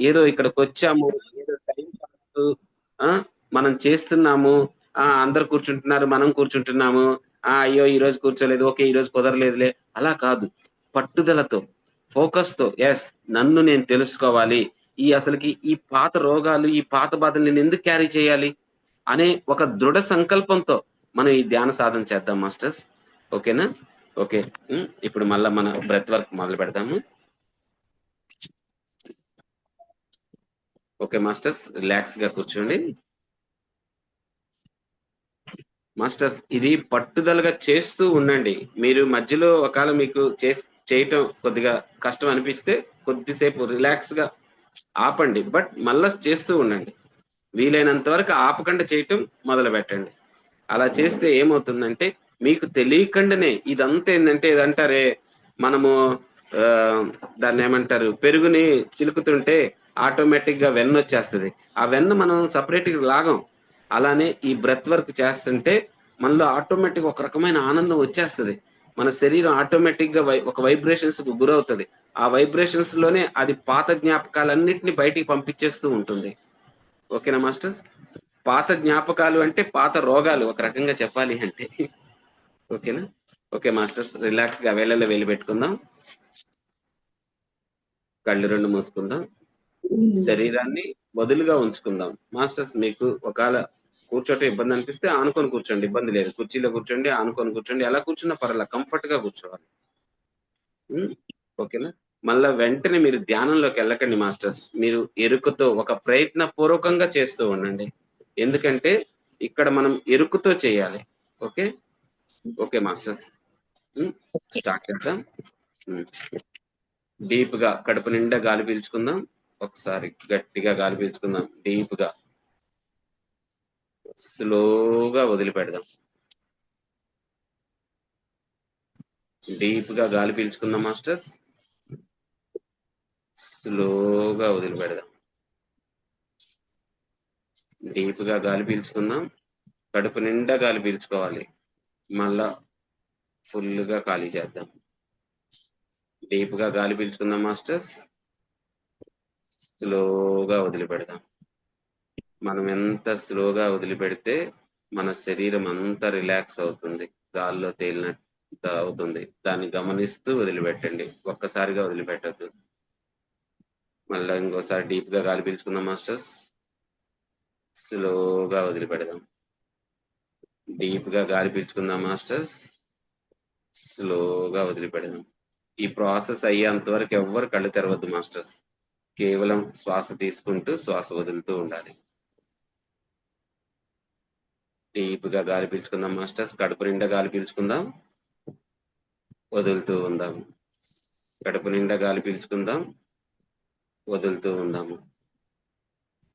ఏదో ఇక్కడికి వచ్చాము, ఏదో టైం పాస్ మనం చేస్తున్నాము, అందరు కూర్చుంటున్నారు, మనం కూర్చుంటున్నాము, అయ్యో ఈ రోజు కూర్చోలేదు, ఓకే ఈ రోజు కుదరలేదులే, అలా కాదు. పట్టుదలతో, ఫోకస్ తో, ఎస్ నన్ను నేను తెలుసుకోవాలి, అసలుకి ఈ పాత రోగాలు, ఈ పాత బాధలు నేను ఎందుకు క్యారీ చేయాలి అనే ఒక దృఢ సంకల్పంతో మనం ఈ ధ్యాన సాధన చేద్దాం మాస్టర్స్. ఓకేనా? ఓకే. ఇప్పుడు మళ్ళా మన బ్రెత్ వర్క్ మొదలు పెడదాము. ఓకే మాస్టర్స్, రిలాక్స్ గా కూర్చోండి. మాస్టర్స్ ఇది పట్టుదలగా చేస్తూ ఉండండి. మీరు మధ్యలో ఒకవేళ మీకు చేయటం కొద్దిగా కష్టం అనిపిస్తే కొద్దిసేపు రిలాక్స్ గా ఆపండి, బట్ మళ్ళా చేస్తూ ఉండండి. వీలైనంత వరకు ఆపకుండా చేయటం మొదలు పెట్టండి. అలా చేస్తే ఏమవుతుందంటే మీకు తెలియకుండానే ఇదంతా ఏంటంటే ఇదంటారే, మనము దాన్ని ఏమంటారు, పెరుగుని చిలుకుతుంటే ఆటోమేటిక్ గా వెన్న వచ్చేస్తుంది. ఆ వెన్న మనం సపరేట్ గా లాగం. అలానే ఈ బ్రెత్ వర్క్ చేస్తుంటే మనలో ఆటోమేటిక్ ఒక రకమైన ఆనందం వచ్చేస్తుంది. మన శరీరం ఆటోమేటిక్ గా ఒక వైబ్రేషన్స్ కు గురవుతుంది. ఆ వైబ్రేషన్స్ లోనే అది పాత జ్ఞాపకాలన్నింటినీ బయటికి పంపించేస్తూ ఉంటుంది. ఓకేనా మాస్టర్స్? పాత జ్ఞాపకాలు అంటే పాత రోగాలు ఒక రకంగా చెప్పాలి అంటే. ఓకేనా? ఓకే మాస్టర్స్, రిలాక్స్ గా వేళల్లో వేలు పెట్టుకుందాం, కళ్ళు రెండు మూసుకుందాం, శరీరాన్ని వదులుగా ఉంచుకుందాం. మాస్టర్స్ మీకు ఒకవేళ కూర్చోటం ఇబ్బంది అనిపిస్తే ఆనుకొని కూర్చోండి, ఇబ్బంది లేదు. కుర్చీలో కూర్చోండి, ఆనుకొని కూర్చోండి, ఎలా కూర్చున్నా పర్వాలా, కంఫర్ట్ గా కూర్చోవాలి. ఓకేనా? మళ్ళా వెంటనే మీరు ధ్యానంలోకి వెళ్ళకండి మాస్టర్స్. మీరు ఎరుకతో ఒక ప్రయత్న పూర్వకంగా చేస్తూ ఉండండి. ఎందుకంటే ఇక్కడ మనం ఎరుకుతో చేయాలి. ఓకే? ఓకే మాస్టర్స్, స్టార్ట్ చేద్దాం. డీప్ గా కడుపు నిండా గాలి పీల్చుకుందాం. ఒకసారి గట్టిగా గాలి పీల్చుకుందాం, డీప్ గా. స్లోగా వదిలిపెడదాం. డీప్ గా గాలి పీల్చుకుందాం మాస్టర్స్, స్లోగా వదిలిపెడదాం. డీప్ గా గాలి పీల్చుకుందాం, కడుపు నిండా గాలి పీల్చుకోవాలి, మళ్ళా ఫుల్ గా ఖాళీ చేద్దాం. డీప్ గా గాలి పీల్చుకుందాం మాస్టర్స్, స్లోగా వదిలిపెడదాం. మనం ఎంత స్లోగా వదిలిపెడితే మన శరీరం అంతా రిలాక్స్ అవుతుంది, గాల్లో తేలినట్టు అవుతుంది. దాన్ని గమనిస్తూ వదిలిపెట్టండి, ఒక్కసారిగా వదిలిపెట్టద్దు. మళ్ళీ ఇంకోసారి డీప్ గా గాలి పీల్చుకుందాం మాస్టర్స్, స్లోగా వదిలిపెడదాం. డీప్ గా గాలి పీల్చుకుందాం మాస్టర్స్, స్లోగా వదిలిపెడదాం. ఈ ప్రాసెస్ అయ్యేంత వరకు ఎవ్వరు కళ్ళు తెరవద్దు మాస్టర్స్. కేవలం శ్వాస తీసుకుంటూ శ్వాస వదులుతూ ఉండాలి. డీప్ గా గాలి పీల్చుకుందాం మాస్టర్స్, కడుపు నిండా గాలి పీల్చుకుందాం, వదులుతూ ఉందాం. కడుపు నిండా గాలి పీల్చుకుందాం, వదులుతూ ఉందాము.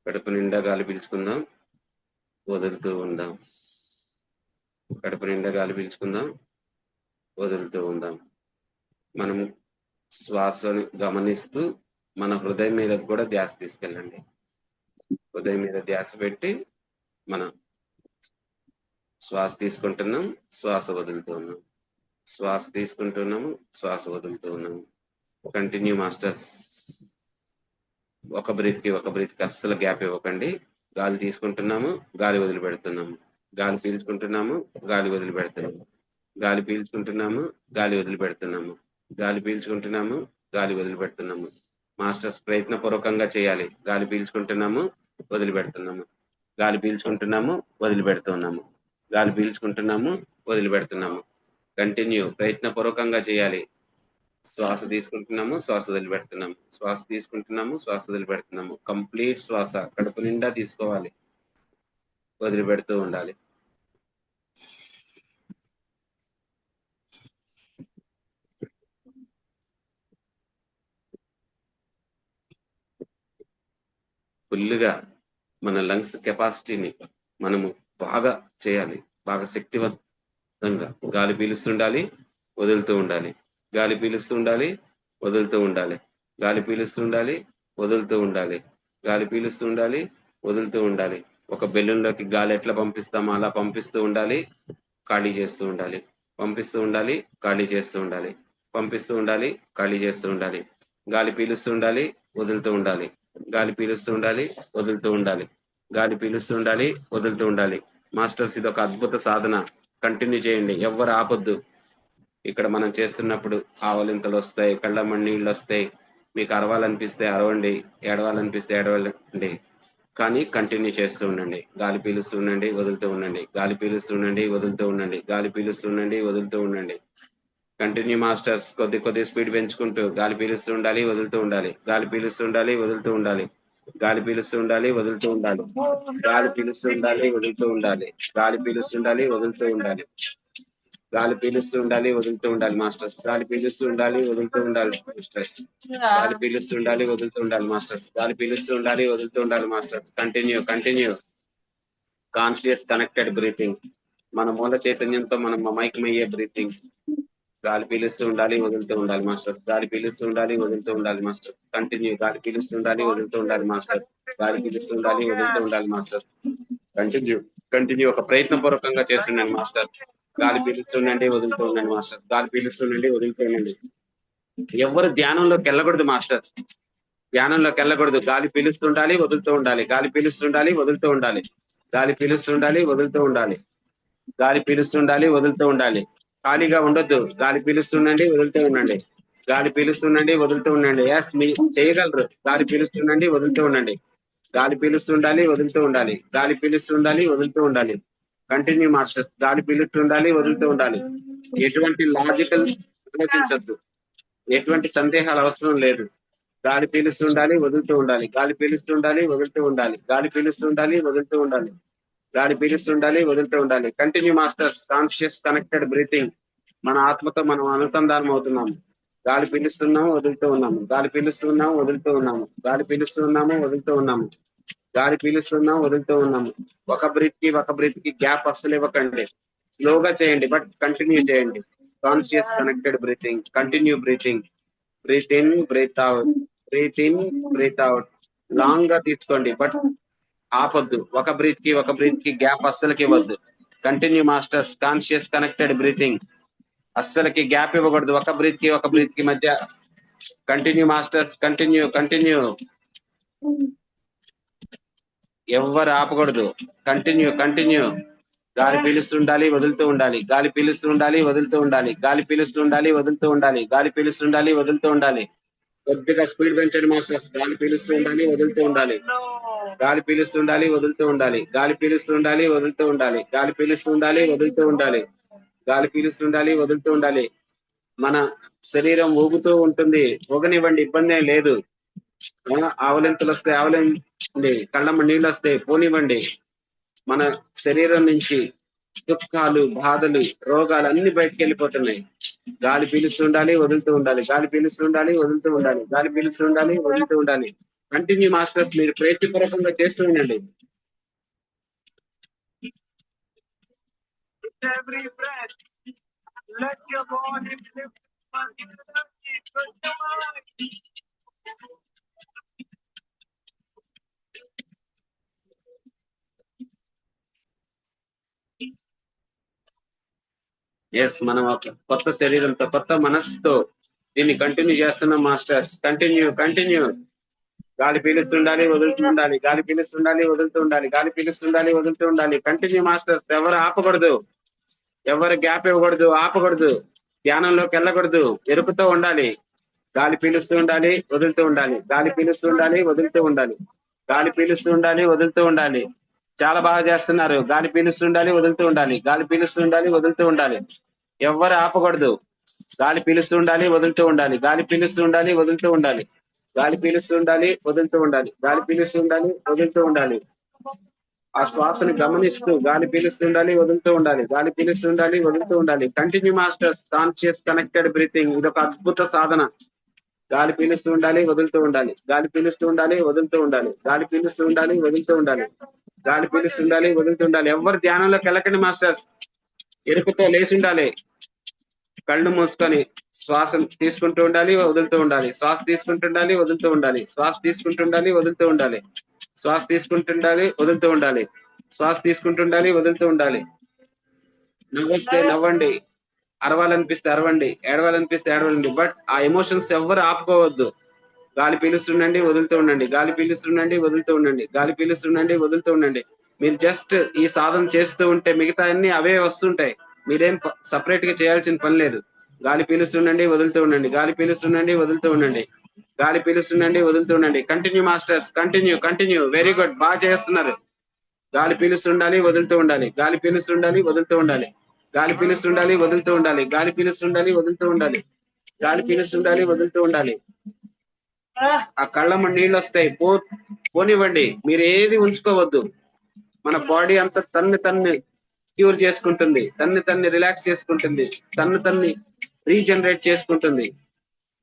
కడుపు నిండా గాలి పీల్చుకుందాం, వదులుతూ ఉందాం. కడుపు నిండా గాలి పీల్చుకుందాం, వదులుతూ ఉందాం. మనం శ్వాసని గమనిస్తూ మన హృదయం మీద కూడా ధ్యాస తీసుకెళ్ళండి. హృదయం మీద ధ్యాస పెట్టి మనం శ్వాస తీసుకుంటున్నాం, శ్వాస వదులుతూ ఉన్నాం, శ్వాస తీసుకుంటున్నాము, శ్వాస వదులుతూ ఉన్నాము. Continue masters. ఒక బ్రీత్ కి అస్సలు గ్యాప్ ఇవ్వకండి. గాలి తీసుకుంటున్నాము, గాలి వదిలిపెడుతున్నాము, గాలి పీల్చుకుంటున్నాము, గాలి వదిలిపెడుతున్నాము, గాలి పీల్చుకుంటున్నాము, గాలి వదిలిపెడుతున్నాము, గాలి పీల్చుకుంటున్నాము, గాలి వదిలిపెడుతున్నాము. మాస్టర్స్ ప్రయత్నపూర్వకంగా చేయాలి. గాలి పీల్చుకుంటున్నాము, వదిలిపెడుతున్నాము, గాలి పీల్చుకుంటున్నాము, వదిలిపెడుతున్నాము, గాలి పీల్చుకుంటున్నాము, వదిలిపెడుతున్నాము. కంటిన్యూ, ప్రయత్నపూర్వకంగా చేయాలి. శ్వాస తీసుకుంటున్నాము, శ్వాస వదిలిపెడుతున్నాము, శ్వాస తీసుకుంటున్నాము, శ్వాస వదిలిపెడుతున్నాము. కంప్లీట్ శ్వాస కడుపు నిండా తీసుకోవాలి, వదిలిపెడుతూ ఉండాలి. ఫుల్గా మన లంగ్స్ కెపాసిటీని మనము బాగా చేయాలి, బాగా శక్తివంతంగా. గాలి పీలుస్తుండాలి, వదులుతూ ఉండాలి, గాలి పీలుస్తూ ఉండాలి, వదులుతూ ఉండాలి, గాలి పీలుస్తూ ఉండాలి, వదులుతూ ఉండాలి, గాలి పీలుస్తూ ఉండాలి, వదులుతూ ఉండాలి. ఒక బెలూన్లోకి గాలి ఎట్లా పంపిస్తామో అలా పంపిస్తూ ఉండాలి, ఖాళీ చేస్తూ ఉండాలి, పంపిస్తూ ఉండాలి, ఖాళీ చేస్తూ ఉండాలి, పంపిస్తూ ఉండాలి, ఖాళీ చేస్తూ ఉండాలి. గాలి పీలుస్తూ ఉండాలి, వదులుతూ ఉండాలి, గాలి పీలుస్తూ ఉండాలి, వదులుతూ ఉండాలి. గాలి పీలుస్తూ ఉండాలి, వదులుతూ ఉండాలి. మాస్టర్స్ ఇది ఒక అద్భుత సాధన. కంటిన్యూ చేయండి. ఎవ్వరు ఆపొద్దు. ఇక్కడ మనం చేస్తున్నప్పుడు ఆవలింతలు వస్తాయి, కళ్ళమ్మడి నీళ్ళు వస్తాయి. మీకు అరవాలనిపిస్తే అరవండి, ఏడవాలనిపిస్తే ఏడవాలండి. కానీ కంటిన్యూ చేస్తూ ఉండండి. గాలి పీలుస్తూ ఉండండి, వదులుతూ ఉండండి. గాలి పీలుస్తూ ఉండండి, వదులుతూ ఉండండి. గాలి పీలుస్తూ ఉండండి, వదులుతూ ఉండండి. Continue masters. కొద్ది స్పీడ్ పెంచుకుంటూ గాలి పీలుస్తూ ఉండాలి, వదులుతూ ఉండాలి. గాలి పీలుస్తూ ఉండాలి, వదులుతూ ఉండాలి. గాలి పీలుస్తూ ఉండాలి, వదులుతూ ఉండాలి. గాలి పీలుస్తూ ఉండాలి, వదులుతూ ఉండాలి. గాలి పీలుస్తూ ఉండాలి, వదులుతూ ఉండాలి. గాలి పీలుస్తూ ఉండాలి, వదులుతూ ఉండాలి మాస్టర్స్. గాలి పీలుస్తూ ఉండాలి, వదులుతూ ఉండాలి మాస్టర్స్. గాలి పీలుస్తూ ఉండాలి, వదులుతూ ఉండాలి మాస్టర్స్. గాలి పీలుస్తూ ఉండాలి, వదులుతూ ఉండాలి masters. Continue conscious connected breathing. మన మూల చైతన్యంతో మనం మమైకమయ్యే బ్రీతింగ్. గాలి పీలుస్తూ ఉండాలి, వదులుతూ ఉండాలి మాస్టర్స్. గాలి పీలుస్తూ ఉండాలి, వదులుతూ ఉండాలి మాస్టర్. కంటిన్యూ. గాలి పీలుస్తూ ఉండాలి, వదులుతూ ఉండాలి మాస్టర్. గాలి పీలుస్తూ ఉండాలి, వదులుతూ ఉండాలి మాస్టర్. కంటిన్యూ ఒక ప్రయత్నపూర్వకంగా చేస్తున్నాను మాస్టర్. గాలి పీలుస్తుండండి, వదులుతూ ఉండండి మాస్టర్. గాలి పీలుస్తుండండి, వదులుతూ ఉండండి. ఎవరు ధ్యానంలోకి వెళ్ళకూడదు మాస్టర్స్. ధ్యానంలోకి వెళ్ళకూడదు. గాలి పీలుస్తుండాలి, వదులుతూ ఉండాలి. గాలి పీలుస్తుండాలి, వదులుతూ ఉండాలి. గాలి పీలుస్తుండాలి, వదులుతూ ఉండాలి. గాలి పీలుస్తుండాలి, వదులుతూ ఉండాలి. ఖాళీగా ఉండొద్దు. గాలి పీలుస్తుండండి, వదులుతూ ఉండండి. గాలి పీలుస్తుండండి, వదులుతూ ఉండండి. ఎస్, మీరు చేయగలరు. గాలి పీలుస్తుండండి, వదులుతూ ఉండండి. గాలి పీలుస్తుండాలి, వదులుతూ ఉండాలి. గాలి పీలుస్తుండాలి, వదులుతూ ఉండాలి. Continue masters. గాలి పీలుస్తుండాలి, వదులుతూ ఉండాలి. ఎటువంటి లాజికల్ ఆలోచించద్దు. ఎటువంటి సందేహాలు అవసరం లేదు. గాలి పీలుస్తుండాలి, వదులుతూ ఉండాలి. గాలి పీలుస్తుండాలి, వదులుతూ ఉండాలి. గాలి పీలుస్తుండాలి, వదులుతూ ఉండాలి. గాలి పీలుస్తుండాలి, వదులుతూ ఉండాలి. Continue masters. Conscious connected breathing. మన ఆత్మతో మనం అనుసంధానం అవుతున్నాము. గాలి పీలుస్తున్నాము, వదులుతూ ఉన్నాము. గాలి పీలుస్తున్నాము, వదులుతూ ఉన్నాము. గాలి పీలుస్తున్నాము, వదులుతూ ఉన్నాము. గాలి పీలుస్తున్నాము, వదులుతూ ఉన్నాము. ఒక బ్రీత్ కి గ్యాప్ అస్సలు ఇవ్వకండి. స్లోగా చేయండి, బట్ కంటిన్యూ చేయండి. Conscious connected breathing. Continue breathing. Breath in, breath out. Breath in, breath out. Long గా తీసుకోండి, బట్ ఆపొద్దు. ఒక బ్రీత్ కి గ్యాప్ అస్సలకి ఇవ్వద్దు. Continue masters. Conscious connected breathing. అస్సలకి గ్యాప్ ఇవ్వకూడదు. ఒక బ్రీత్ కి మధ్య. Continue masters. కంటిన్యూ. ఎవ్వరు ఆపకూడదు. కంటిన్యూ. గాలి పీలుస్తుండాలి, వదులుతూ ఉండాలి. గాలి పీలుస్తుండాలి, వదులుతూ ఉండాలి. గాలి పీలుస్తుండాలి, వదులుతూ ఉండాలి. గాలి పీలుస్తుండాలి, వదులుతూ ఉండాలి. కొద్దిగా స్పీడ్ పెంచండి మాస్టర్స్. గాలి పీలుస్తూ ఉండాలి, వదులుతూ ఉండాలి. గాలి పీలుస్తుండాలి, వదులుతూ ఉండాలి. గాలి పీలుస్తుండాలి, వదులుతూ ఉండాలి. గాలి పీలుస్తుండాలి, వదులుతూ ఉండాలి. గాలి పీలుస్తుండాలి, వదులుతూ ఉండాలి. మన శరీరం ఊగుతూ ఉంటుంది. ఊగనివ్వండి, ఇబ్బంది ఏం లేదు. ఆవలింతలు వస్తే ఆవలించండి, కళ్ళమ్మ నీళ్ళు వస్తే పోనివ్వండి. మన శరీరం నుంచి దుఃఖాలు, బాధలు, రోగాలు అన్ని బయటకు వెళ్ళిపోతున్నాయి. గాలి పీలుస్తుండాలి, వదులుతూ ఉండాలి. గాలి పీలుస్తుండాలి, వదులుతూ ఉండాలి. గాలి పీలుస్తుండాలి, వదులుతూ ఉండాలి. Continue masters. మీరు ప్రయత్నపూర్వకంగా చేస్తూ ఉండండి. ఎస్, మనం ఒక కొత్త శరీరంతో, కొత్త మనస్సుతో దీన్ని కంటిన్యూ చేస్తున్నాం మాస్టర్స్. కంటిన్యూ. గాలి పీలుస్తుండాలి, వదులుతూ ఉండాలి. గాలి పీలుస్తుండాలి, వదులుతూ ఉండాలి. గాలి పీలుస్తుండాలి, వదులుతూ ఉండాలి. Continue masters. ఎవరు ఆపకూడదు. ఎవరు గ్యాప్ ఇవ్వకూడదు, ఆపకూడదు. ధ్యానంలోకి వెళ్ళకూడదు. ఎరుపుతో ఉండాలి. గాలి పీలుస్తూ ఉండాలి, వదులుతూ ఉండాలి. గాలి పీలుస్తూ ఉండాలి, వదులుతూ ఉండాలి. గాలి పీలుస్తూ ఉండాలి, వదులుతూ ఉండాలి. చాలా బాగా చేస్తున్నారు. గాలి పీలుస్తూ ఉండాలి, వదులుతూ ఉండాలి. గాలి పీలుస్తూ ఉండాలి, వదులుతూ ఉండాలి. ఎవరు ఆపకూడదు. గాలి పీలుస్తూ ఉండాలి, వదులుతూ ఉండాలి. గాలి పీలుస్తూ ఉండాలి, వదులుతూ ఉండాలి. గాలి పీలుస్తూ ఉండాలి, వదులుతూ ఉండాలి. గాలి పీలుస్తూ ఉండాలి, వదులుతూ ఉండాలి. ఆ శ్వాసను గమనిస్తూ గాలి పీలుస్తూ ఉండాలి, వదులుతూ ఉండాలి. గాలి పీలుస్తూ ఉండాలి, వదులుతూ ఉండాలి. Continue masters. Conscious connected breathing. ఇది ఒక అద్భుత సాధన. గాలి పీలుస్తూ ఉండాలి, వదులుతూ ఉండాలి. గాలి పీలుస్తూ ఉండాలి, వదులుతూ ఉండాలి. గాలి పీలుస్తూ ఉండాలి, వదులుతూ ఉండాలి. గాలి పీలుస్తూ ఉండాలి, వదులుతూ ఉండాలి. ఎవరు ధ్యానంలోకి వెళ్ళకండి మాస్టర్స్. ఎరుపుతో లేచి ఉండాలి. కళ్ళు మూసుకొని శ్వాస తీసుకుంటూ ఉండాలి, వదులుతూ ఉండాలి. శ్వాస తీసుకుంటుండాలి, వదులుతూ ఉండాలి. శ్వాస తీసుకుంటుండాలి, వదులుతూ ఉండాలి. శ్వాస తీసుకుంటుండాలి, వదులుతూ ఉండాలి. శ్వాస తీసుకుంటుండాలి, వదులుతూ ఉండాలి. నవ్వొస్తే నవ్వండి. అరవాలనిపిస్తే అరవండి. ఏడవాలనిపిస్తే ఏడవండి. బట్ ఆ ఎమోషన్స్ ఎవ్వరు ఆపుకోవద్దు. గాలి పీలుస్తుండండి, వదులుతూ ఉండండి. గాలి పీలుస్తుండండి, వదులుతూ ఉండండి. గాలి పీలుస్తుండండి, వదులుతూ ఉండండి. మీరు జస్ట్ ఈ సాధన చేస్తూ ఉంటే మిగతా అన్ని అవే వస్తుంటాయి. మీరేం సపరేట్ గా చేయాల్సిన పని లేదు. గాలి పీలుస్తుండండి, వదులుతూ ఉండండి. గాలి పీలుస్తుండండి, వదులుతూ ఉండండి. గాలి పీలుస్తుండండి, వదులుతూ ఉండండి. Continue masters, continue. Very good, బాగా చేస్తున్నారు. గాలి పీలుస్తుండాలి, వదులుతూ ఉండాలి. గాలి పీలుస్తుండాలి, వదులుతూ ఉండాలి. గాలి పీలుస్తుండాలి, వదులుతూ ఉండాలి. గాలి పీలుస్తుండాలి, వదులుతూ ఉండాలి. గాలి పీలుస్తుండాలి, వదులుతూ ఉండాలి. ఆ కళ్ళమ్మ నీళ్ళు వస్తాయి, పోనివ్వండి. మీరు ఏది ఉంచుకోవద్దు. మన బాడీ అంతా తన్ని క్యూర్ చేసుకుంటుంది, తన్ని రిలాక్స్ చేసుకుంటుంది, తన్ని రీజనరేట్ చేసుకుంటుంది.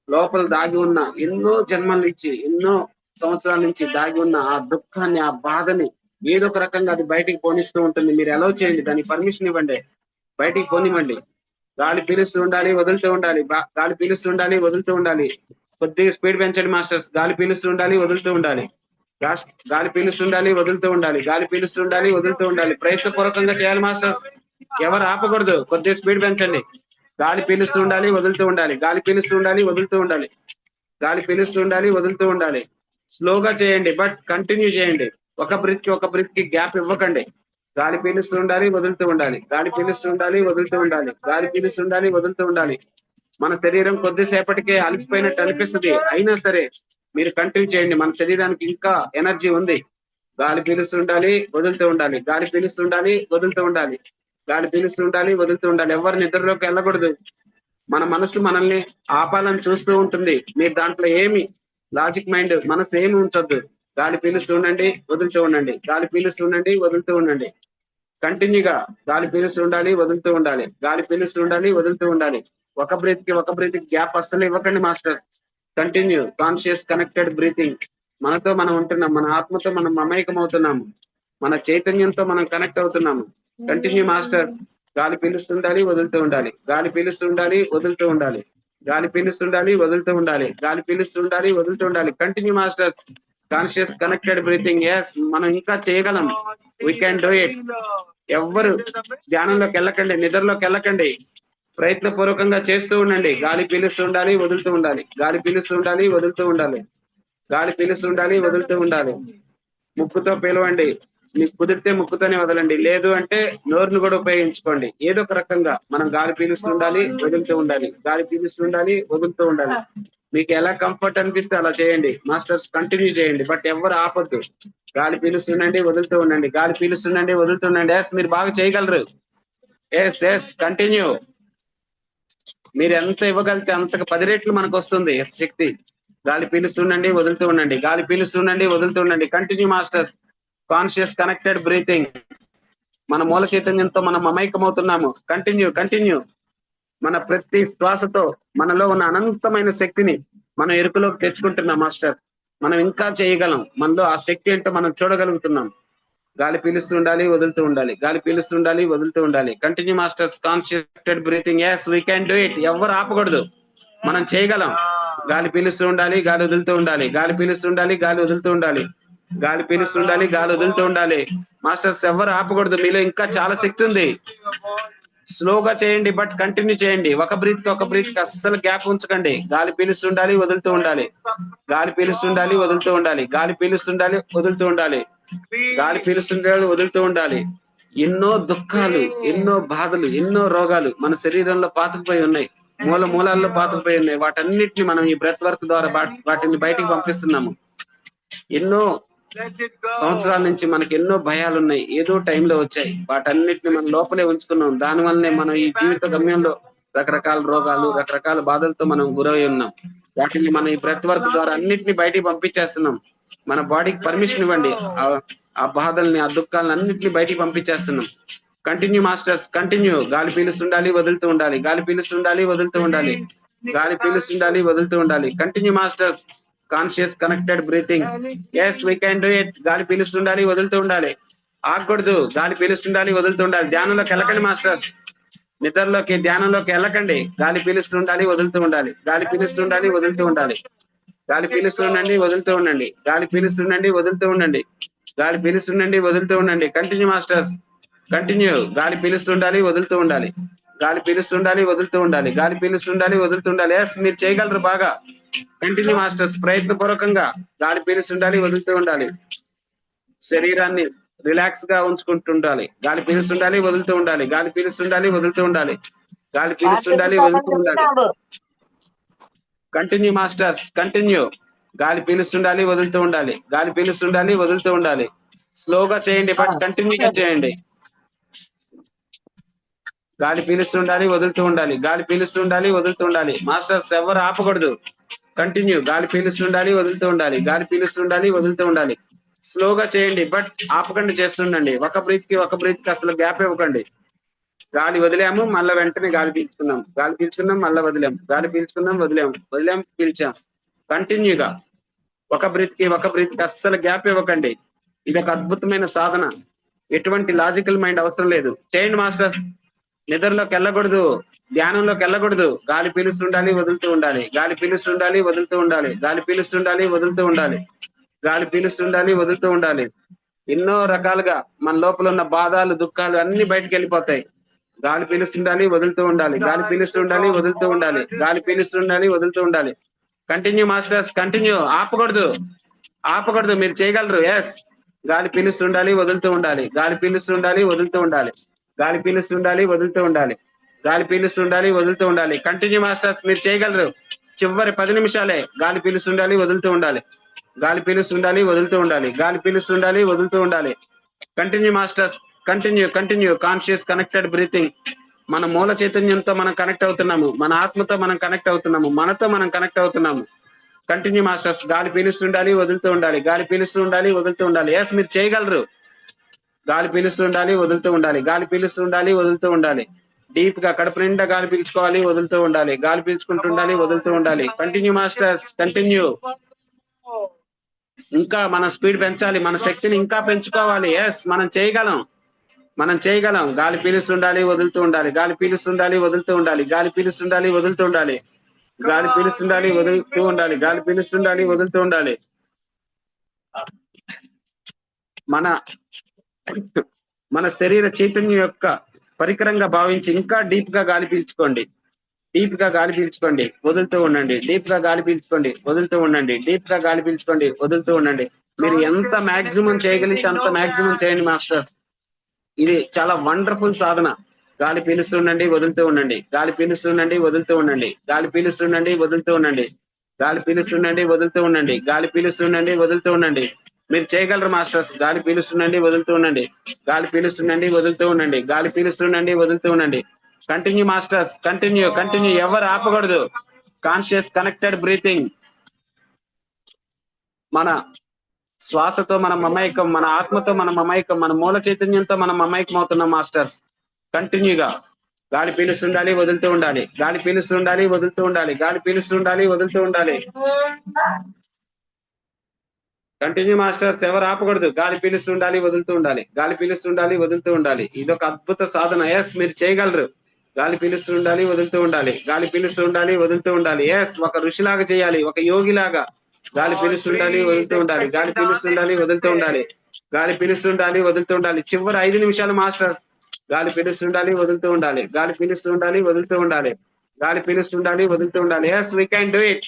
లోపల దాగి ఉన్న ఎన్నో జన్మల నుంచి, ఎన్నో సంవత్సరాల నుంచి దాగి ఉన్న ఆ దుఃఖాన్ని, ఆ బాధని ఏదో ఒక రకంగా అది బయటికి పోనిస్తూ ఉంటుంది. మీరు అలౌ చేయండి, దానికి పర్మిషన్ ఇవ్వండి, బయటికి పోనివ్వండి. గాలి పీలుస్తూ ఉండాలి, వదులుతూ ఉండాలి. గాలి పీలుస్తూ ఉండాలి, వదులుతూ ఉండాలి. కొద్దిగా స్పీడ్ పెంచండి మాస్టర్స్. గాలి పీలుస్తూ ఉండాలి, వదులుతూ ఉండాలి. గాలి పీలుస్తుండాలి, వదులుతూ ఉండాలి. గాలి పీలుస్తుండాలి, వదులుతూ ఉండాలి. ప్రయత్నపూర్వకంగా చేయాలి మాస్టర్స్, ఎవరు ఆపకూడదు. కొద్దిగా స్పీడ్ పెంచండి. గాలి పీలుస్తూ ఉండాలి, వదులుతూ ఉండాలి. గాలి పీలుస్తూ ఉండాలి, వదులుతూ ఉండాలి. గాలి పీలుస్తూ ఉండాలి, వదులుతూ ఉండాలి. స్లోగా చేయండి, బట్ కంటిన్యూ చేయండి. ఒక బ్రీత్ కి గ్యాప్ ఇవ్వకండి. గాలి పీలుస్తూ ఉండాలి, వదులుతూ ఉండాలి. గాలి పీలుస్తూ ఉండాలి, వదులుతూ ఉండాలి. గాలి పీలుస్తూ ఉండాలి, వదులుతూ ఉండాలి. మన శరీరం కొద్దిసేపటికే అలసిపోయినట్టు అనిపిస్తుంది, అయినా సరే మీరు కంటిన్యూ చేయండి. మన శరీరానికి ఇంకా ఎనర్జీ ఉంది. గాలి పీలుస్తూ ఉండాలి, వదులుతూ ఉండాలి. గాలి పీలుస్తూ ఉండాలి, వదులుతూ ఉండాలి. గాలి పీలుస్తూ ఉండాలి, వదులుతూ ఉండాలి. ఎవరు నిద్రలోకి వెళ్ళకూడదు. మన మనసు మనల్ని ఆపాలని చూస్తూ ఉంటుంది. మీరు దాంట్లో ఏమి లాజిక్ మైండ్ మనసు ఏమి ఉంచొద్దు. గాలి పీలుస్తూ ఉండండి, వదులుతూ ఉండండి. గాలి పీలుస్తూ ఉండండి, వదులుతూ ఉండండి. కంటిన్యూగా గాలి పీలుస్తూ ఉండాలి, వదులుతూ ఉండాలి. గాలి పీలుస్తూ ఉండాలి, వదులుతూ ఉండాలి. ఒక బ్రీత్ కి గ్యాప్ అస్సలు ఇవ్వకండి master. Continue conscious connected breathing. మనతో మనం ఉంటున్నాం, మన ఆత్మతో మనం మమైకం అవుతున్నాము, మన చైతన్యంతో మనం కనెక్ట్ అవుతున్నాము. Continue master. గాలి పీలుస్తుండాలి, వదులుతూ ఉండాలి. గాలి పీలుస్తుండాలి, వదులుతూ ఉండాలి. గాలి పీలుస్తుండాలి, వదులుతూ ఉండాలి. గాలి పీలుస్తుండాలి, వదులుతూ ఉండాలి. Continue master. Conscious connected breathing. Yes, మనం ఇంకా చేయగలం. We can do it. ఎవ్వరు ధ్యానంలోకి వెళ్ళకండి, నిద్రలోకి వెళ్ళకండి. ప్రయత్నపూర్వకంగా చేస్తూ ఉండండి. గాలి పీలుస్తూ ఉండాలి, వదులుతూ ఉండాలి. గాలి పీలుస్తూ ఉండాలి, వదులుతూ ఉండాలి. గాలి పీలుస్తూ ఉండాలి, వదులుతూ ఉండాలి. ముక్కుతో పిలవండి. మీకు కుదిరితే ముక్కుతోనే వదలండి, లేదు అంటే నోరును కూడా ఉపయోగించుకోండి. ఏదో ఒక రకంగా మనం గాలి పీలుస్తూ ఉండాలి, వదులుతూ ఉండాలి. గాలి పీలుస్తూ ఉండాలి, వదులుతూ ఉండాలి. మీకు ఎలా కంఫర్ట్ అనిపిస్తే అలా చేయండి మాస్టర్స్. కంటిన్యూ చేయండి, బట్ ఎవరు ఆపొద్దు. గాలి పీలుస్తుండండి, వదులుతూ ఉండండి. గాలి పీలుస్తుండండి, వదులుతుండండి. ఎస్, మీరు బాగా చేయగలరు. Yes, continue. మీరు ఎంత ఇవ్వగలిగితే అంతకు 10 రెట్లు మనకు వస్తుంది శక్తి. గాలి పీలుస్తుండండి, వదులుతూ ఉండండి. గాలి పీలుస్తుండండి, వదులుతూ ఉండండి. Continue masters. Conscious connected breathing. మన మూల చైతన్యంతో మనం మమైకమవుతున్నాము. కంటిన్యూ. మన ప్రతి శ్వాసతో మనలో ఉన్న అనంతమైన శక్తిని మనం ఎరుకలోకి తెచ్చుకుంటున్నాం మాస్టర్. మనం ఇంకా చేయగలం. మనలో ఆ శక్తి ఏంటో మనం చూడగలుగుతున్నాం. గాలి పీలుస్తూ ఉండాలి, వదులుతూ ఉండాలి. గాలి పీలుస్తూ ఉండాలి, వదులుతూ ఉండాలి. Continue masters. Conscious breathing. Yes, we can do it. ఎవరు ఆపకూడదు, మనం చేయగలం. గాలి పీలుస్తూ ఉండాలి, గాలి వదులుతూ ఉండాలి. గాలి పీలుస్తూ ఉండాలి, గాలి వదులుతూ ఉండాలి. గాలి పీలుస్తూ ఉండాలి, గాలి వదులుతూ ఉండాలి. మాస్టర్స్, ఎవరు ఆపకూడదు. మీలో ఇంకా చాలా శక్తి ఉంది. స్లోగా చేయండి, బట్ కంటిన్యూ చేయండి. ఒక బ్రీత్ కి అస్సలు గ్యాప్ ఉంచకండి. గాలి పీలుస్తుండాలి, వదులుతూ ఉండాలి. గాలి పీలుస్తుండాలి, వదులుతూ ఉండాలి. గాలి పీలుస్తుండాలి, వదులుతూ ఉండాలి. గాలి పీలుస్తుండాలి, వదులుతూ ఉండాలి. ఎన్నో దుఃఖాలు, ఎన్నో బాధలు, ఎన్నో రోగాలు మన శరీరంలో పాతుకుపోయి ఉన్నాయి, మూలాల్లో పాతుకుపోయి ఉన్నాయి. వాటన్నిటిని మనం ఈ బ్రెత్ వర్క్ ద్వారా వాటిని బయటికి పంపిస్తున్నాము. ఎన్నో సంవత్సరాల నుంచి మనకి ఎన్నో భయాలు ఉన్నాయి, ఏదో టైంలో వచ్చాయి. వాటన్నిటిని మనం లోపలే ఉంచుకున్నాం. దాని వల్లనే మనం ఈ జీవిత గమ్యంలో రకరకాల రోగాలు, రకరకాల బాధలతో మనం గురై ఉన్నాం. వాటిని మనం ఈ బ్రెత్ వర్క్ ద్వారా అన్నిటిని బయటికి పంపించేస్తున్నాం. మన బాడీకి పర్మిషన్ ఇవ్వండి. ఆ బాధల్ని, ఆ దుఃఖాలను అన్నిటిని బయటికి పంపించేస్తున్నాం. Continue masters. కంటిన్యూ. గాలి పీలుస్తుండాలి, వదులుతూ ఉండాలి. గాలి పీలుస్తుండాలి, వదులుతూ ఉండాలి. గాలి పీలుస్తుండాలి, వదులుతూ ఉండాలి. Continue masters. Conscious connected breathing. Yes, we can do it. గాలి పీలుస్తుండాలి, వదులుతూ ఉండాలి. ఆగకూడదు. గాలి పీలుస్తుండాలి, వదులుతూ ఉండాలి. ధ్యానంలోకి వెళ్ళకండి మాస్టర్స్. నిద్రలోకి, ధ్యానంలోకి వెళ్ళకండి. గాలి పీలుస్తుండాలి, వదులుతూ ఉండాలి. గాలి పీలుస్తుండాలి, వదులుతూ ఉండాలి. గాలి పీలుస్తుండండి, వదులుతూ ఉండండి. గాలి పీలుస్తుండండి, వదులుతూ ఉండండి. గాలి పీలుస్తుండండి, వదులుతూ ఉండండి. Continue masters. కంటిన్యూ. గాలి పీలుస్తుండాలి, వదులుతూ ఉండాలి. గాలి పీలుస్తుండాలి, వదులుతూ ఉండాలి. గాలి పీలుస్తుండాలి, వదులుతూ ఉండాలి. ఎస్, మీరు చేయగలరు బాగా. Continue masters. ప్రయత్నపూర్వకంగా గాలి పీలుస్తుండాలి, వదులుతూ ఉండాలి. శరీరాన్ని రిలాక్స్ గా ఉంచుకుంటుండాలి. గాలి పీలుస్తుండాలి, వదులుతూ ఉండాలి. గాలి పీలుస్తుండాలి, వదులుతూ ఉండాలి. గాలి పీలుస్తుండాలి, వదులుతూ ఉండాలి. Continue masters, continue. గాలి పీలుస్తుండాలి, వదులుతూ ఉండాలి. గాలి పీలుస్తుండాలి, వదులుతూ ఉండాలి. స్లోగా చేయండి, బట్ కంటిన్యూగా చేయండి. గాలి పీలుస్తుండాలి, వదులుతూ ఉండాలి. గాలి పీలుస్తుండాలి, వదులుతూ ఉండాలి. మాస్టర్స్ ఎవరు ఆపకూడదు. కంటిన్యూ. గాలి పీలుస్తుండాలి, వదులుతూ ఉండాలి. గాలి పీలుస్తుండాలి, వదులుతూ ఉండాలి. స్లోగా చేయండి, బట్ ఆపకండి చేస్తుండండి. ఒక బ్రీత్ కి అసలు గ్యాప్ ఇవ్వకండి. గాలి వదిలాము, మళ్ళీ వెంటనే గాలి పీల్చుకున్నాం. గాలి పీల్చుకున్నాం, మళ్ళీ వదిలాం. గాలి పీల్చుకున్నాం, వదిలాం, పీల్చాం. కంటిన్యూగా ఒక బ్రీత్ కి అస్సలు గ్యాప్ ఇవ్వకండి. ఇది ఒక అద్భుతమైన సాధన. ఎటువంటి లాజికల్ మైండ్ అవసరం లేదు. చేయండి మాస్టర్స్. నిద్రలోకి వెళ్ళకూడదు, ధ్యానంలోకి వెళ్ళకూడదు. గాలి పీలుస్తుండాలి, వదులుతూ ఉండాలి. గాలి పీలుస్తుండాలి, వదులుతూ ఉండాలి. గాలి పీలుస్తుండాలి, వదులుతూ ఉండాలి. గాలి పీలుస్తుండాలి, వదులుతూ ఉండాలి. ఎన్నో రకాలుగా మన లోపల ఉన్న బాధలు, దుఃఖాలు అన్ని బయటకు వెళ్ళిపోతాయి. గాలి పీలుస్తుండాలి, వదులుతూ ఉండాలి. గాలి పీలుస్తుండాలి, వదులుతూ ఉండాలి. గాలి పీలుస్తుండాలి, వదులుతూ ఉండాలి. Continue masters, continue. ఆపకూడదు. మీరు చేయగలరు. ఎస్. గాలి పీలుస్తుండాలి, వదులుతూ ఉండాలి. గాలి పీలుస్తుండాలి, వదులుతూ ఉండాలి. గాలి పీలుస్తుండాలి, వదులుతూ ఉండాలి. గాలి పీలుస్తుండాలి, వదులుతూ ఉండాలి. కంటిన్యూ మాస్టర్స్, మీరు చేయగలరు. చివరి 10 నిమిషాలే. గాలి పీలుస్తుండాలి, వదులుతూ ఉండాలి. గాలి పీలుస్తుండాలి, వదులుతూ ఉండాలి. గాలి పీలుస్తుండాలి, వదులుతూ ఉండాలి. Continue masters, continue. Conscious connected breathing. మన మూల చైతన్యంతో మనం కనెక్ట్ అవుతున్నాము. మన ఆత్మతో మనం కనెక్ట్ అవుతున్నాము. మనతో మనం కనెక్ట్ అవుతున్నాము. Continue masters. గాలి పీలుస్తుండాలి, వదులుతూ ఉండాలి. గాలి పీలుస్తుండాలి, వదులుతూ ఉండాలి. ఎస్, మీరు చేయగలరు. గాలి పీలుస్తుండాలి, వదులుతూ ఉండాలి. గాలి పీలుస్తుండాలి, వదులుతూ ఉండాలి. డీప్ గా కడుపు నిండా గాలి పీల్చుకోవాలి, వదులుతూ ఉండాలి. గాలి పీల్చుకుంటుండాలి, వదులుతూ ఉండాలి. Continue masters, continue. ఇంకా మన స్పీడ్ పెంచాలి, మన శక్తిని ఇంకా పెంచుకోవాలి. ఎస్, మనం చేయగలం. గాలి పీలుస్తుండాలి, వదులుతూ ఉండాలి. గాలి పీలుస్తుండాలి, వదులుతూ ఉండాలి. గాలి పీలుస్తుండాలి, వదులుతూ ఉండాలి. గాలి పీలుస్తుండాలి, వదులుతూ ఉండాలి. గాలి పీలుస్తుండాలి, వదులుతూ ఉండాలి. మన శరీర చైతన్యం యొక్క పరికరంగా భావించి ఇంకా డీప్ గా గాలి పీల్చుకోండి. డీప్ గా గాలి పీల్చుకోండి, వదులుతూ ఉండండి. డీప్ గా గాలి పీల్చుకోండి, వదులుతూ ఉండండి. డీప్ గా గాలి పీల్చుకోండి, వదులుతూ ఉండండి. మీరు ఎంత మాక్సిమం చేయగలిగితే అంత మాక్సిమం చేయండి మాస్టర్స్. ఇది చాలా వండర్ఫుల్ సాధన. గాలి పీలుస్తుండండి, వదులుతూ ఉండండి. గాలి పీలుస్తుండండి, వదులుతూ ఉండండి. గాలి పీలుస్తుండండి, వదులుతూ ఉండండి. గాలి పీలుస్తుండండి, వదులుతూ ఉండండి. గాలి పీలుస్తుండండి, వదులుతూ ఉండండి. మీరు చేయగలరు మాస్టర్స్. గాలి పీలుస్తుండండి, వదులుతూ ఉండండి. గాలి పీలుస్తుండండి, వదులుతూ ఉండండి. గాలి పీలుస్తుండండి, వదులుతూ ఉండండి. Continue masters, continue. ఎవరు ఆపకూడదు. Conscious connected breathing. మన శ్వాసతో మనం మమైకం, మన ఆత్మతో మనం మమైకం, మన మూల చైతన్యంతో మనం మమైకం అవుతున్నాం మాస్టర్స్. కంటిన్యూగా గాలి పీలుస్తుండాలి, వదులుతూ ఉండాలి. గాలి పీలుస్తుండాలి, వదులుతూ ఉండాలి. గాలి పీలుస్తుండాలి, వదులుతూ ఉండాలి. Continue masters. ఎవరు ఆపకూడదు. గాలి పీలుస్తుండాలి, వదులుతూ ఉండాలి. గాలి పీలుస్తుండాలి, వదులుతూ ఉండాలి. ఇది ఒక అద్భుత సాధన. ఎస్, మీరు చేయగలరు. గాలి పీలుస్తుండాలి, వదులుతూ ఉండాలి. గాలి పీలుస్తుండాలి, వదులుతూ ఉండాలి. ఎస్, ఒక ఋషిలాగా చేయాలి, ఒక యోగిలాగా. గాలి పీలుస్తుండాలి, వదులుతూ ఉండాలి. గాలి పీలుస్తుండాలి, వదులుతూ ఉండాలి. గాలి పీలుస్తుండాలి, వదులుతూ ఉండాలి. చివరి 5 నిమిషాలు మాస్టర్స్. గాలి పీలుస్తుండాలి, వదులుతూ ఉండాలి. గాలి పీలుస్తుండాలి, వదులుతూ ఉండాలి. గాలి పీలుస్తుండాలి, వదులుతూ ఉండాలి. Yes, we can do it.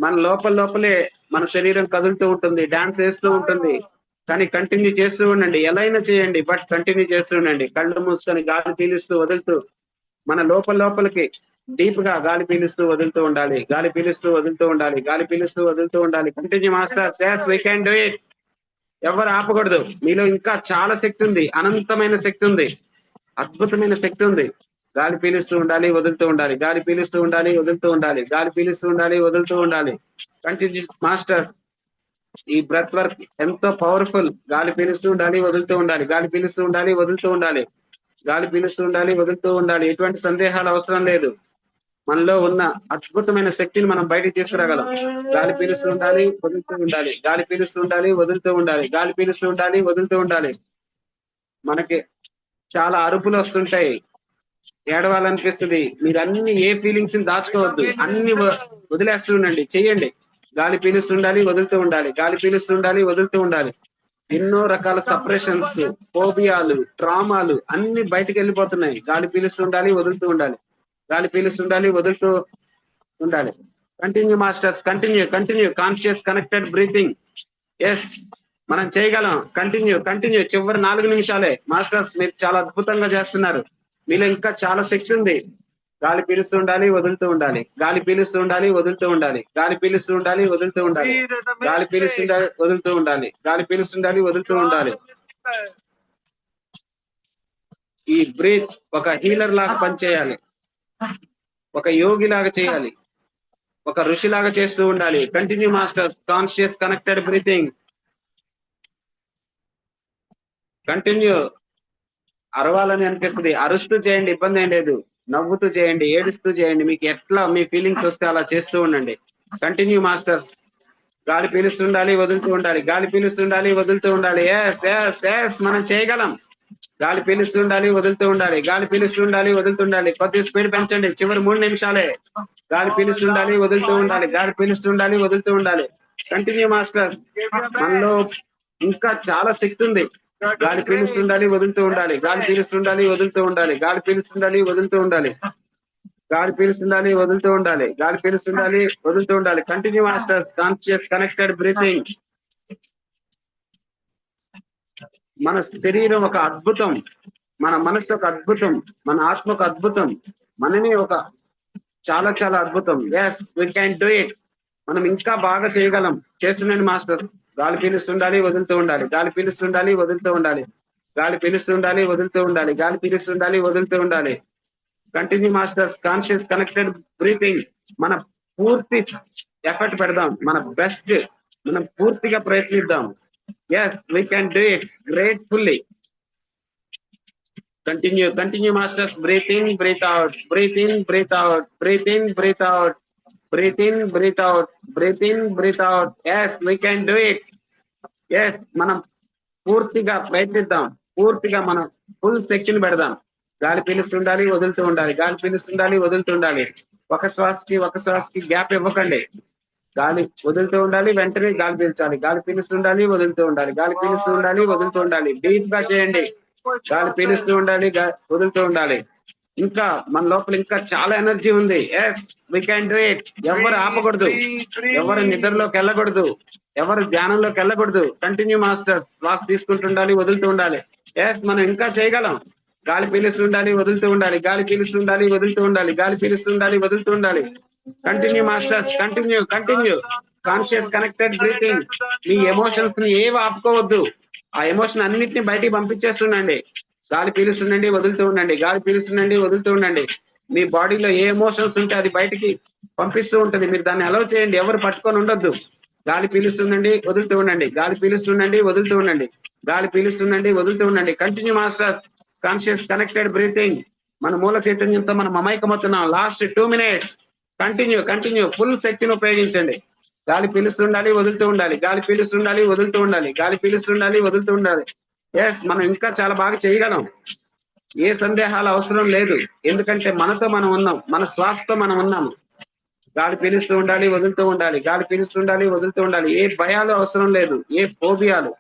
మన లోపలే మన శరీరం కదులుతూ ఉంటుంది, డాన్స్ వేస్తూ ఉంటుంది. కానీ కంటిన్యూ చేస్తూ ఉండండి. ఎలా అయినా చేయండి, బట్ కంటిన్యూ చేస్తూ ఉండండి. కళ్ళు మూసుకొని గాలి పీలుస్తూ వదులుతూ మన లోపలికి డీప్ గా గాలి పీలుస్తూ వదులుతూ ఉండాలి. గాలి పీలుస్తూ వదులుతూ ఉండాలి. గాలి పీలుస్తూ వదులుతూ ఉండాలి. Continue masters. yes, we can do it. ఎవరు ఆపకూడదు. మీలో ఇంకా చాలా శక్తి ఉంది, అనంతమైన శక్తి ఉంది, అద్భుతమైన శక్తి ఉంది. గాలి పీలుస్తూ ఉండాలి, వదులుతూ ఉండాలి. గాలి పీలుస్తూ ఉండాలి, వదులుతూ ఉండాలి. గాలి పీలుస్తూ ఉండాలి, వదులుతూ ఉండాలి. Continue master. ఈ బ్రెత్ వర్క్ ఎంతో పవర్ఫుల్. గాలి పీలుస్తూ ఉండాలి, వదులుతూ ఉండాలి. గాలి పీలుస్తూ ఉండాలి, వదులుతూ ఉండాలి. గాలి పీలుస్తూ ఉండాలి, వదులుతూ ఉండాలి. ఎటువంటి సందేహాలు అవసరం లేదు. మనలో ఉన్న అద్భుతమైన శక్తిని మనం బయటికి తీసుకురాగలం. గాలి పీలుస్తూ ఉండాలి, వదులుతూ ఉండాలి. గాలి పీలుస్తూ ఉండాలి, వదులుతూ ఉండాలి. గాలి పీలుస్తూ ఉండాలి, వదులుతూ ఉండాలి. మనకి చాలా అరుపులు వస్తుంటాయి, ఏడవాలనిపిస్తుంది. మీరు అన్ని ఏ ఫీలింగ్స్ ని దాచుకోవద్దు, అన్ని వదిలేస్తూ ఉండండి. చెయ్యండి. గాలి పీలుస్తుండాలి, వదులుతూ ఉండాలి. గాలి పీలుస్తుండాలి, వదులుతూ ఉండాలి. ఎన్నో రకాల సపరేషన్స్, ఫోబియాలు, ట్రామాలు అన్ని బయటకు వెళ్ళిపోతున్నాయి. గాలి పీలుస్తుండాలి, వదులుతూ ఉండాలి. గాలి పీలుస్తుండాలి, వదులుతూ ఉండాలి. Continue masters, continue conscious connected breathing. Yes, మనం చేయగలం. కంటిన్యూ చివరి 4 నిమిషాలే. మాస్టర్స్ మీరు చాలా అద్భుతంగా చేస్తున్నారు. మీలో ఇంకా చాలా శక్తి ఉంది. గాలి పీలుస్తూ ఉండాలి, వదులుతూ ఉండాలి. గాలి పీలుస్తూ ఉండాలి, వదులుతూ ఉండాలి. గాలి పీలుస్తూ ఉండాలి, వదులుతూ ఉండాలి. గాలి పీలుస్తుండాలి, వదులుతూ ఉండాలి. గాలి పీలుస్తుండాలి, వదులుతూ ఉండాలి. ఈ బ్రీత్ ఒక హీలర్ లాగా పనిచేయాలి, ఒక యోగి లాగా చేయాలి, ఒక ఋషి లాగా చేస్తూ ఉండాలి. Continue master conscious connected breathing. Continue. అరవాలని అనిపిస్తుంది, అరుస్తూ చేయండి, ఇబ్బంది ఏం లేదు. నవ్వుతూ చేయండి, ఏడుస్తూ చేయండి, మీకు ఎట్లా మీ ఫీలింగ్స్ వస్తే అలా చేస్తూ ఉండండి. Continue masters. గాలి పీలుస్తుండాలి, వదులుతూ ఉండాలి. గాలి పీలుస్తుండాలి, వదులుతూ ఉండాలి. ఎస్ మనం చేయగలం. గాలి పీలుస్తుండాలి, వదులుతూ ఉండాలి. గాలి పీలుస్తుండాలి, వదులుతుండాలి. కొద్ది స్పీడ్ పెంచండి, చివరి 3 నిమిషాలే. గాలి పీలుస్తుండాలి, వదులుతూ ఉండాలి. గాలి పీలుస్తుండాలి, వదులుతూ ఉండాలి. Continue masters. మనలో ఇంకా చాలా శక్తి ఉంది. గాలి పీలుస్తుండాలి, వదులుతూ ఉండాలి. గాలి పీలుస్తుండాలి, వదులుతూ ఉండాలి. గాలి పీలుస్తుండాలి, వదులుతూ ఉండాలి. గాలి పీలుస్తుండాలి, వదులుతూ ఉండాలి. గాలి పీలుస్తుండాలి, వదులుతూ ఉండాలి. Continue masters conscious connected breathing. మన శరీరం ఒక అద్భుతం, మన మనసు ఒక అద్భుతం, మన ఆత్మ ఒక అద్భుతం, మనని ఒక చాలా చాలా అద్భుతం. Yes, we can do it. మనం ఇంకా బాగా చేయగలం. చేస్తుండండి మాస్టర్. గాలి పీలుస్తుండాలి, వదులుతూ ఉండాలి. గాలి పీలుస్తుండాలి, వదులుతూ ఉండాలి. గాలి పీలుస్తుండాలి, వదులుతూ ఉండాలి. గాలి పీలుస్తుండాలి, వదులుతూ ఉండాలి. Continue masters conscious connected breathing. మన పూర్తి ఎఫర్ట్ పెడదాం, మన బెస్ట్ మనం పూర్తిగా ప్రయత్నిద్దాం. Yes, we can do it gratefully. Continue masters. Breathe in, breath out, breath in, breath out, breath in, breath out, breath in, breath out, breath in, breath out. Yes, we can do it. Yes, మనం పూర్తిగా ప్రయత్నిద్దాం, పూర్తిగా మనం full శక్తిని పెడదాం. గాలి పీలుస్తుండాలి, వదులుతూ ఉండాలి. గాలి పీలుస్తుండాలి, వదులుతూ ఉండాలి. ఒక శ్వాసకి గ్యాప్ ఇవ్వకండి. గాలి వదులుతూ ఉండాలి, వెంటనే గాలి పీల్చాలి. గాలి పీలుస్తుండాలి, వదులుతూ ఉండాలి. గాలి పీలుస్తూ ఉండాలి, వదులుతూ ఉండాలి. డీప్ గా చేయండి. గాలి పీలుస్తూ ఉండాలి, వదులుతూ ఉండాలి. ఇంకా మన లోపల ఇంకా చాలా ఎనర్జీ ఉంది. Yes, we can do it. ఎవరు ఆపకూడదు, ఎవరు నిద్రలోకి వెళ్ళకూడదు, ఎవరు ధ్యానంలోకి వెళ్ళకూడదు. Continue master. శ్వాస తీసుకుంటుండాలి, వదులుతూ ఉండాలి. ఎస్, మనం ఇంకా చేయగలం. గాలి పీలుస్తుండాలి, వదులుతూ ఉండాలి. గాలి పీలుస్తుండాలి, వదులుతూ ఉండాలి. గాలి పీలుస్తుండాలి, వదులుతూ ఉండాలి. Continue masters. Continue conscious connected breathing. మీ ఎమోషన్స్ ని ఏవి ఆపుకోవద్దు. ఆ ఎమోషన్ అన్నిటిని బయటికి పంపించేస్తుండండి. గాలి పీలుస్తుండండి, వదులుతూ ఉండండి. గాలి పీలుస్తుండండి, వదులుతూ ఉండండి. మీ బాడీలో ఏ ఎమోషన్స్ ఉంటే అది బయటికి పంపిస్తూ ఉంటది. మీరు దాన్ని అలౌ చేయండి, ఎవరు పట్టుకొని ఉండొద్దు. గాలి పీలుస్తుండండి, వదులుతూ ఉండండి. గాలి పీలుస్తుండండి, వదులుతూ ఉండండి. గాలి పీలుస్తుండండి, వదులుతూ ఉండండి. Continue masters conscious connected breathing. మన మూల చైతన్యంతో మనం మమైకమవుతున్నాం. Last 2 minutes. కంటిన్యూ ఫుల్ శక్తిని ఉపయోగించండి. గాలి పీలుస్తుండాలి, వదులుతూ ఉండాలి. గాలి పీలుస్తుండాలి, వదులుతూ ఉండాలి. గాలి పీలుస్తుండాలి, వదులుతూ ఉండాలి. ఎస్, మనం ఇంకా చాలా బాగా చేయగలం. ఏ సందేహాలు అవసరం లేదు, ఎందుకంటే మనతో మనం ఉన్నాం, మన శ్వాసతో మనం ఉన్నాము. గాలి పీలుస్తూ ఉండాలి, వదులుతూ ఉండాలి. గాలి పీలుస్తుండాలి, వదులుతూ ఉండాలి. ఏ భయాలు అవసరం లేదు, ఏ ఫోబియాలు,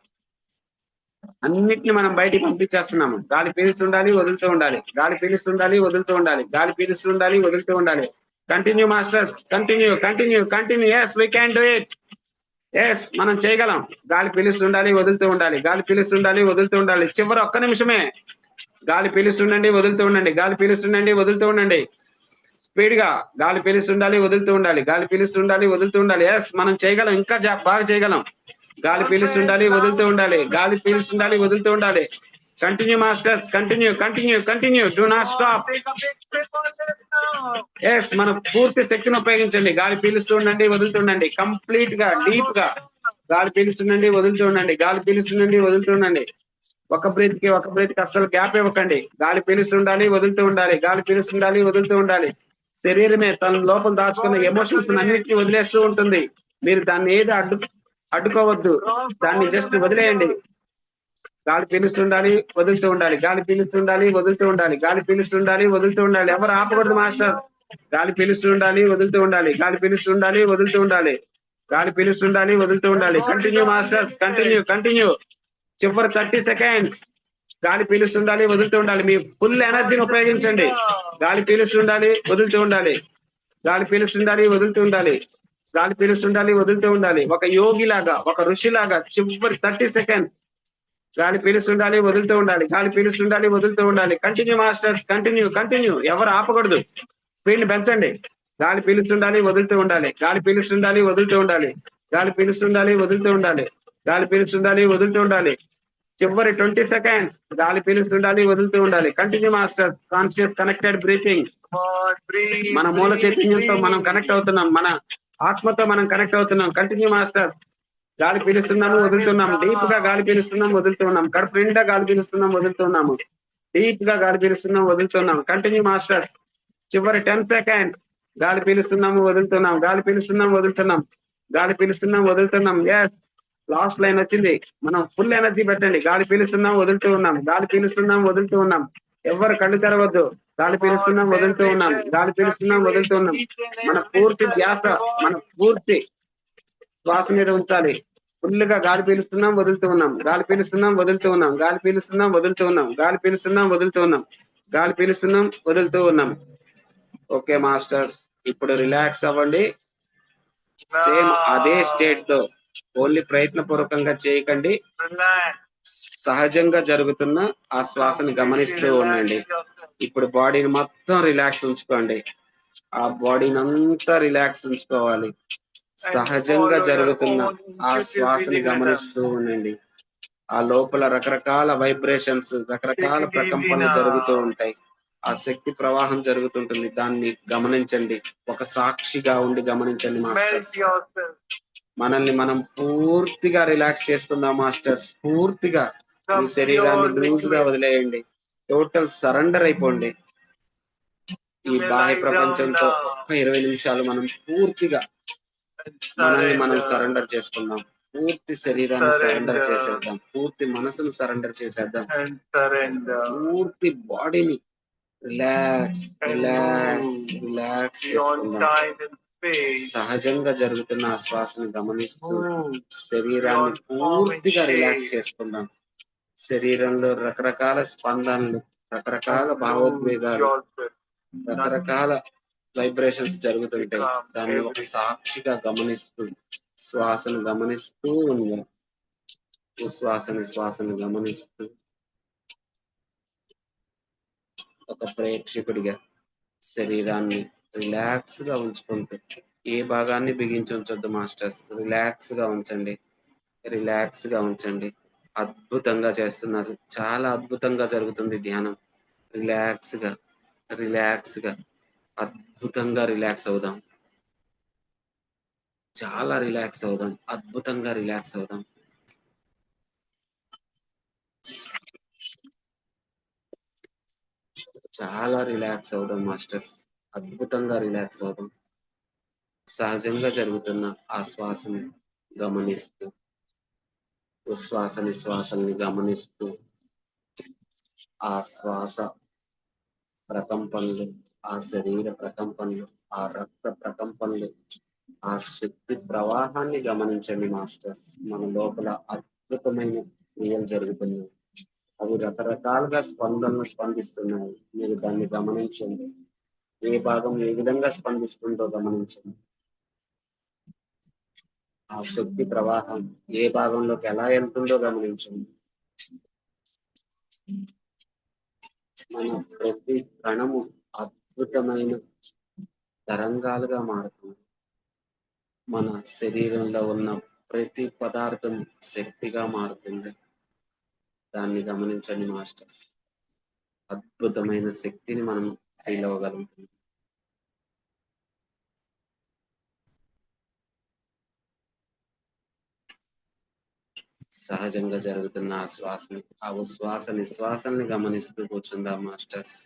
అన్నిటిని మనం బయటికి పంపించేస్తున్నాము. గాలి పీలుస్తుండాలి, వదులుతూ ఉండాలి. గాలి పీలుస్తుండాలి, వదులుతూ ఉండాలి. గాలి పీలుస్తుండాలి, వదులుతూ ఉండాలి. Continue masters. Continue. Yes, we can do it. Yes, మనం చేయగలం. గాలి పీలుస్తుండాలి, వదులుతూ ఉండాలి. గాలి పీలుస్తుండాలి, వదులుతూ ఉండాలి. చివరి 1 నిమిషమే. గాలి పీలుస్తుండండి, వదులుతూ ఉండండి. గాలి పీలుస్తుండండి, వదులుతూ ఉండండి. స్పీడ్ గా గాలి పీలుస్తుండాలి, వదులుతూ ఉండాలి. గాలి పీలుస్తుండాలి, వదులుతూ ఉండాలి. ఎస్, మనం చేయగలం. ఇంకా బాగా చేయగలం. గాలి పీలుస్తుండాలి, వదులుతూ ఉండాలి. గాలి పీలుస్తుండాలి, వదులుతూ ఉండాలి. Continue masters. Continue. Do not stop. Yes, మన పూర్తి శక్తిని ఉపయోగించండి. గాలి పీలుస్తూ ఉండండి, వదులుతూ ఉండండి. కంప్లీట్ గా, డీప్ గా గాలి పీలుస్తుండండి, వదులుతూ ఉండండి. గాలి పీలుస్తుండండి, వదులుతూ ఉండండి. ఒక బ్రీత్ కి అస్సలు గ్యాప్ ఇవ్వకండి. గాలి పీలుస్తుండాలి, వదులుతూ ఉండాలి. గాలి పీలుస్తుండాలి, వదులుతూ ఉండాలి. శరీరమే తన లోపల దాచుకున్న ఎమోషన్స్ అన్నిటిని వదిలేస్తూ ఉంటుంది. మీరు దాన్ని ఏది అడ్డుకోవద్దు, దాన్ని జస్ట్ వదిలేయండి. గాలి పీలుస్తుండాలి, వదులుతూ ఉండాలి. గాలి పీలుస్తుండాలి, వదులుతూ ఉండాలి. గాలి పీలుస్తుండాలి, వదులుతూ ఉండాలి. ఎవరు ఆపకూడదు మాస్టర్. గాలి పీలుస్తుండాలి, వదులుతూ ఉండాలి. గాలి పీలుస్తుండాలి, వదులుతూ ఉండాలి. గాలి పీలుస్తుండాలి, వదులుతూ ఉండాలి. Continue masters. కంటిన్యూ. చివరి 30 seconds. గాలి పీలుస్తుండాలి, వదులుతూ ఉండాలి. మీ ఫుల్ ఎనర్జీని ఉపయోగించండి. గాలి పీలుస్తుండాలి, వదులుతూ ఉండాలి. గాలి పీలుస్తుండాలి, వదులుతూ ఉండాలి. గాలి పీలుస్తుండాలి, వదులుతూ ఉండాలి. ఒక యోగిలాగా, ఒక ఋషిలాగా చివరి 30 సెకండ్స్ గాలి పీలుస్తుండాలి, వదులుతూ ఉండాలి. గాలి పీలుస్తుండాలి, వదులుతూ ఉండాలి. Continue masters, continue. ఎవరు ఆపకూడదు. స్పీడ్ పెంచండి. గాలి పీలుస్తుండాలి, వదులుతూ ఉండాలి. గాలి పీలుస్తుండాలి, వదులుతూ ఉండాలి. గాలి పీలుస్తుండాలి, వదులుతూ ఉండాలి. గాలి పీలుస్తుండాలి, వదులుతూ ఉండాలి. చివరి 20 సెకండ్స్ గాలి పీలుస్తుండాలి, వదులుతూ ఉండాలి. Continue master. Conscious connected breathing. మన మూల చైతన్యంతో మనం కనెక్ట్ అవుతున్నాం. మన ఆత్మతో మనం కనెక్ట్ అవుతున్నాం. Continue master. గాలి పీలుస్తున్నాము, వదులుతున్నాం. డీప్ గా గాలి పీలుస్తున్నాం, వదులుతున్నాం. కడుపు నిండా గాలి పీలుస్తున్నాం, వదులుతున్నాము. డీప్ గా గాలి పీలుస్తున్నాం, వదులుతున్నాం. Continue master. చివరి 10 సెకండ్ గాలి పీలుస్తున్నాము, వదులుతున్నాం. గాలి పీలుస్తున్నాం, వదులుతున్నాం. గాలి పీలుస్తున్నాం, వదులుతున్నాం. ఎస్, లాస్ట్ లైన్ వచ్చింది. మనం ఫుల్ ఎనర్జీ పెట్టండి. గాలి పీలుస్తున్నాం, వదులుతూ ఉన్నాం. గాలి పీలుస్తున్నాం, వదులుతూ ఉన్నాం. ఎవరు కళ్ళు తెరవద్దు. గాలి పీలుస్తున్నాం, వదులుతూ ఉన్నాం. గాలి పీలుస్తున్నాం, వదులుతూ ఉన్నాం. మన పూర్తి ధ్యాస, మన పూర్తి శ్వాస మీద ఉంచాలి. ఫుల్ గా గాలి పీలుస్తున్నాం, వదులుతూ ఉన్నాం. గాలి పీలుస్తున్నాం, వదులుతూ ఉన్నాం. గాలి పీలుస్తున్నాం, వదులుతూ ఉన్నాం. గాలి పీలుస్తున్నాం, వదులుతూ ఉన్నాం. గాలి పీలుస్తున్నాం, వదులుతూ ఉన్నాం. ఓకే మాస్టర్స్, ఇప్పుడు రిలాక్స్ అవ్వండి. సేమ్ అదే స్టేట్ తో ఓన్లీ ప్రయత్నపూర్వకంగా చేయకండి. సహజంగా జరుగుతున్న ఆ శ్వాసను గమనిస్తూ ఉండండి. ఇప్పుడు బాడీని మొత్తం రిలాక్స్ ఉంచుకోండి. ఆ బాడీని అంతా రిలాక్స్ ఉంచుకోవాలి. సహజంగా జరుగుతున్న ఆ శ్వాసని గమనిస్తూ ఉండండి. ఆ లోపల రకరకాల వైబ్రేషన్స్, రకరకాల ప్రకంపనలు జరుగుతూ ఉంటాయి. ఆ శక్తి ప్రవాహం జరుగుతుంటుంది. దాన్ని గమనించండి. ఒక సాక్షిగా ఉండి గమనించండి మాస్టర్స్. మనల్ని మనం పూర్తిగా రిలాక్స్ చేసుకుందాం మాస్టర్స్. పూర్తిగా మీ శరీరాన్ని లూజ్ గా వదిలేయండి. టోటల్ సరెండర్ అయిపోండి. ఈ బాహ్య ప్రపంచంతో ఒక్క 20 నిమిషాలు మనం పూర్తిగా మనల్ని మనం సరెండర్ చేసుకుందాం. పూర్తి శరీరాన్ని సరెండర్ చేసేద్దాం. పూర్తి మనసును సరెండర్ చేసేద్దాం. పూర్తి బాడీని రిలాక్స్ చేసుకుందాం. సహజంగా జరుగుతున్న ఆ శ్వాసను గమనిస్తూ శరీరాన్ని పూర్తిగా రిలాక్స్ చేసుకుందాం. శరీరంలో రకరకాల స్పందనలు, రకరకాల భావోద్వేగాలు, రకరకాల వైబ్రేషన్స్ జరుగుతుంటాయి. దాన్ని ఒక సాక్షిగా గమనిస్తూ శ్వాసను గమనిస్తూ ఉందాం. శ్వాసను గమనిస్తూ ఒక ప్రేక్షకుడిగా శరీరాన్ని రిలాక్స్ గా ఉంచుకుంటూ, ఏ భాగాన్ని బిగించి ఉంచొద్దు మాస్టర్స్. రిలాక్స్ గా ఉంచండి. అద్భుతంగా చేస్తున్నారు. చాలా అద్భుతంగా జరుగుతుంది ధ్యానం. రిలాక్స్ గా అద్భుతంగా రిలాక్స్ అవుదాం. చాలా రిలాక్స్ అవుదాం. అద్భుతంగా రిలాక్స్ అవుదాం. చాలా రిలాక్స్ అవుదాం మాస్టర్స్. అద్భుతంగా రిలాక్స్ అవుదాం. సహజంగా జరుగుతున్న ఆ శ్వాసని గమనిస్తూ, శ్వాసని గమనిస్తూ, ఆ శ్వాస ప్రకంపనలు, ఆ శరీర ప్రకంపనలు, ఆ రక్త ప్రకంపనలు, ఆ శక్తి ప్రవాహాన్ని గమనించండి మాస్టర్స్. మన లోపల అద్భుతమైన క్రియలు జరుగుతున్నాయి. అవి రకరకాలుగా స్పందిస్తున్నాయి. మీరు దాన్ని గమనించండి. ఏ భాగం ఏ విధంగా స్పందిస్తుందో గమనించండి. ఆ శక్తి ప్రవాహం ఏ భాగంలోకి ఎలా వెళ్తుందో గమనించండి. మన ప్రతి కణము అద్భుతమైన తరంగాలుగా మారుతుంది. మన శరీరంలో ఉన్న ప్రతి పదార్థం శక్తిగా మారుతుంది. దాన్ని గమనించండి మాస్టర్స్. అద్భుతమైన శక్తిని మనం ఫీల్ అవ్వగలుగుతాం. సహజంగా జరుగుతున్న ఆ శ్వాసని, ఆ శ్వాసని గమనిస్తూ కూర్చుందాం మాస్టర్స్.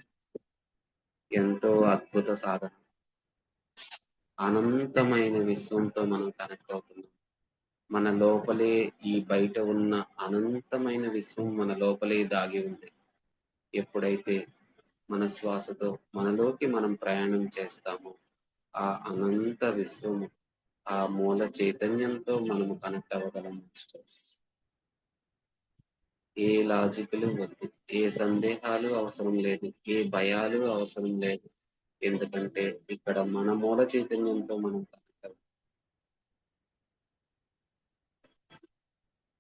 ఎంతో అద్భుత సాధన. అనంతమైన విశ్వంతో మనం కనెక్ట్ అవుతున్నాం. మన లోపలే ఈ బయట ఉన్న అనంతమైన విశ్వం మన లోపలే దాగి ఉంది. ఎప్పుడైతే మన శ్వాసతో మనలోకి మనం ప్రయాణం చేస్తామో ఆ అనంత విశ్వము, ఆ మూల చైతన్యంతో మనము కనెక్ట్ అవ్వగలం మాస్టర్స్. ఏ లాజికలు వద్దు, ఏ సందేహాలు అవసరం లేదు, ఏ భయాలు అవసరం లేదు. ఎందుకంటే ఇక్కడ మన మూల చైతన్యంతో మనం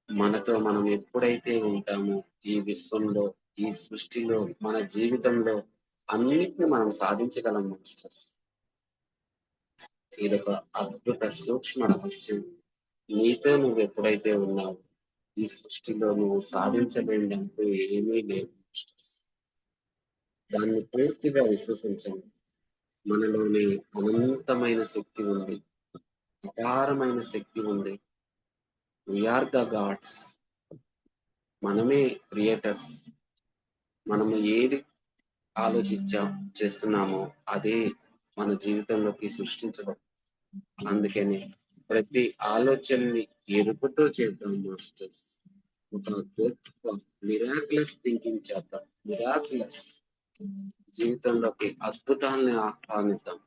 మనతో మనం ఎప్పుడైతే ఉంటామో ఈ విశ్వంలో, ఈ సృష్టిలో, మన జీవితంలో అన్నిటిని మనం సాధించగలం మాస్టర్స్. ఇదొక అద్భుత సూక్ష్మ రహస్యం. నీతో నువ్వు ఎప్పుడైతే ఉన్నావో ఈ సృష్టిలో నువ్వు సాధించలేనిదంటూ ఏమీ లేదు మాస్టర్స్. దాన్ని పూర్తిగా విశ్వసించండి. మనలోని అనంతమైన శక్తి ఉంది, అపారమైన శక్తి ఉంది. We are the gods. మనమే క్రియేటర్స్. మనము ఏది చేస్తున్నామో అదే మన జీవితంలోకి సృష్టించబడు. అందుకని ప్రతి ఆలోచనని ఎరుపుతో చేద్దాం మాస్టర్స్. ఒక గొప్ప మిరాక్యులస్ థింకింగ్ చేద్దాం. మిరాక్యులస్ జీవితంలోకి అద్భుతాలను ఆహ్వానిద్దాం.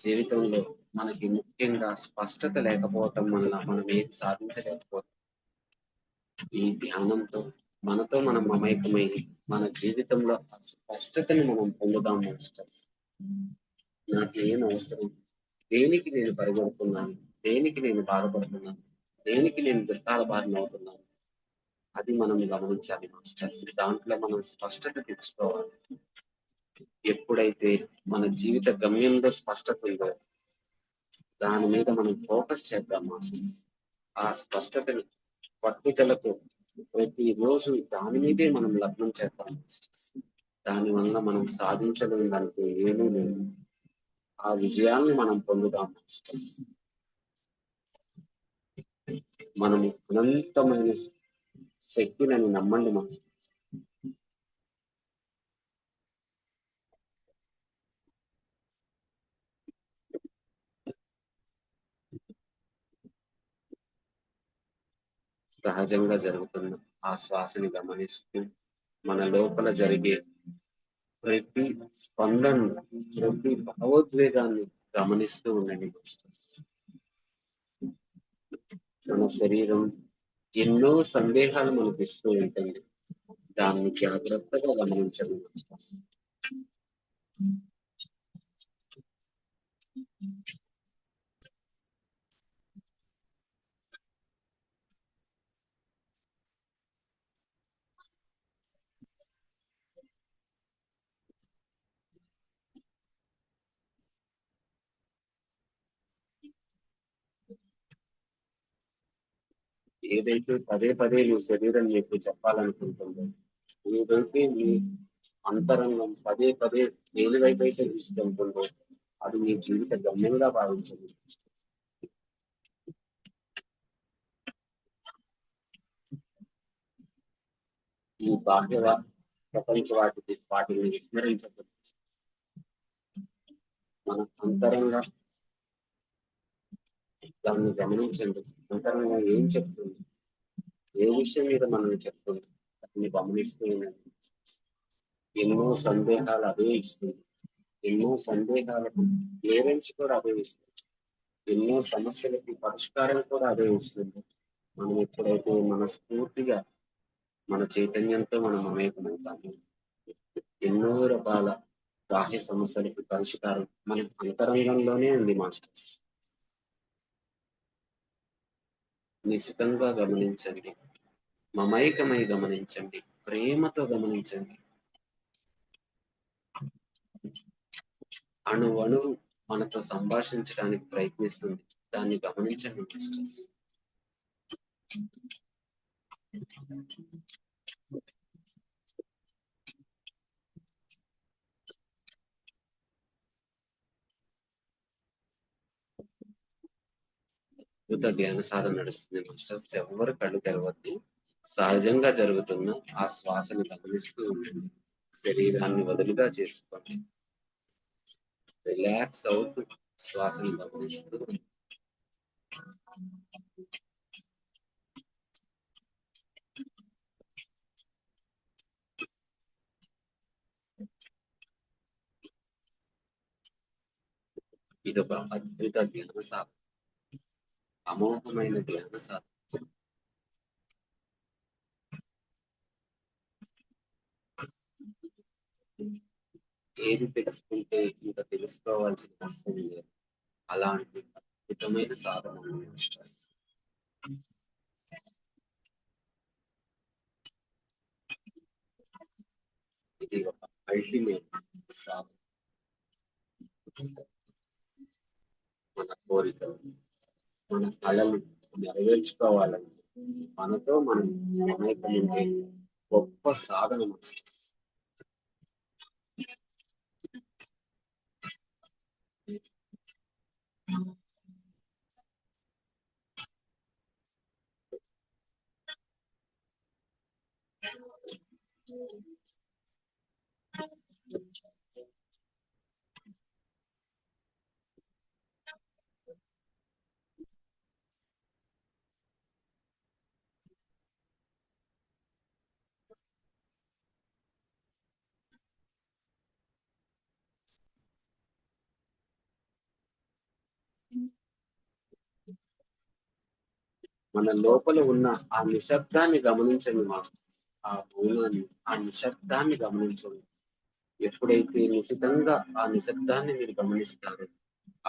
జీవితంలో మనకి ముఖ్యంగా స్పష్టత లేకపోవటం వల్ల మనం ఏది సాధించలేకపోతాం. ఈ ధ్యానంతో మనతో మనం మమేకమై మన జీవితంలో స్పష్టతని మనం పొందుదాం మాస్టర్స్. నాకు ఏం అవసరం, దేనికి నేను పరిగెడుతున్నాను, దేనికి నేను బాధపడుతున్నాను, దేనికి నేను దుఃఖాల బారిన అవుతున్నాను, అది మనం గమనించాలి మాస్టర్స్. దాంట్లో మనం స్పష్టత తెచ్చుకోవాలి. ఎప్పుడైతే మన జీవిత గమ్యంలో స్పష్టత ఉందో దాని మీద మనం ఫోకస్ చేద్దాం మాస్టర్స్. ఆ స్పష్టతని పట్టుదలతో ప్రతిరోజు దాని మీదే మనం లగ్నం చేద్దాం మాస్టర్స్. దానివల్ల మనం సాధించలేని దానికి ఏమీ లేదు. ఆ విజయాన్ని మనం పొందుదాం మాస్టర్స్. మనము అనంతమైన శక్తిని నమ్మండి మాస్టర్స్. సహజంగా జరుగుతున్న ఆ శ్వాసని గమనిస్తూ మన లోపల జరిగే ప్రతి స్పందన, ప్రతి భావోద్వేగాన్ని గమనిస్తూ ఉండండి మాస్టర్స్. మన శరీరం ఎన్నో సందేహాలు మనకు ఇస్తూ ఉంటుంది. దాన్ని జాగ్రత్తగా గమనించండి మాస్టర్స్. ఏదైతే పదే పదే నీ శరీరం నీకు చెప్పాలనుకుంటుందో, ఏదైతే నీ అంతరంగం పదే పదే దేని వైపైతే తీసుకెళ్తుందో అది నీ జీవిత గమ్యంగా భావించండి. ఈ బాహ్య ప్రపంచ వాటిని విస్మరించదు. మన అంతరంగా దాన్ని గమనించండి. అంతరంగా ఏం చెప్తుంది, ఏ విషయం మీద మనం చెప్తుంది దాన్ని గమనిస్తూ ఉండండి. ఎన్నో సందేహాలు అదే ఇస్తుంది. ఎన్నో సందేహాలకు క్లియరెన్స్ కూడా అదే ఇస్తుంది. ఎన్నో సమస్యలకి పరిష్కారం కూడా అదే ఇస్తుంది. మనం ఎప్పుడైతే మనస్ఫూర్తిగా మన చైతన్యంతో మనం మమేకమవుతాము, ఎన్నో రకాల బాహ్య సమస్యలకి పరిష్కారం మన అంతరంగంలోనే ఉంది మాస్టర్స్. నిశితంగా గమనించండి, మమైకమై గమనించండి, ప్రేమతో గమనించండి. అణు అణువు మనతో సంభాషించడానికి ప్రయత్నిస్తుంది. దాన్ని గమనించండి మాస్టర్స్. అద్భుత ధ్యాన సాధన నడుస్తుంది మాస్టర్స్. ఎవరు కళ్ళు తెరవద్దు. సహజంగా జరుగుతున్న ఆ శ్వాసను గమనిస్తూ ఉండండి. శరీరాన్ని వదులుగా చేసుకోండి. రిలాక్స్ అవుతూ శ్వాసను గమనిస్తూ ఇదొక అద్భుత ధ్యాన సాధన, అమోఘమైన ధ్యాన సాధన. ఏది తెలుసుకుంటే ఇంకా తెలుసుకోవాల్సిన వస్తుంది లేదు. అలాంటి అద్భుతమైన సాధన మాస్టర్స్. ఇది ఒక అల్టిమేట్ సాధన. మన కోరికలు, మన కళలు నెరవేర్చుకోవాలంటే మనతో మనం మమేకముంటే గొప్ప సాధన మాస్టర్స్. మన లోపల ఉన్న ఆ నిశ్శబ్దాన్ని గమనించండి మాస్టర్స్. ఆ మౌనాన్ని, ఆ నిశ్శబ్దాన్ని గమనించండి. ఎప్పుడైతే నిశితంగా ఆ నిశ్శబ్దాన్ని మీరు గమనిస్తారో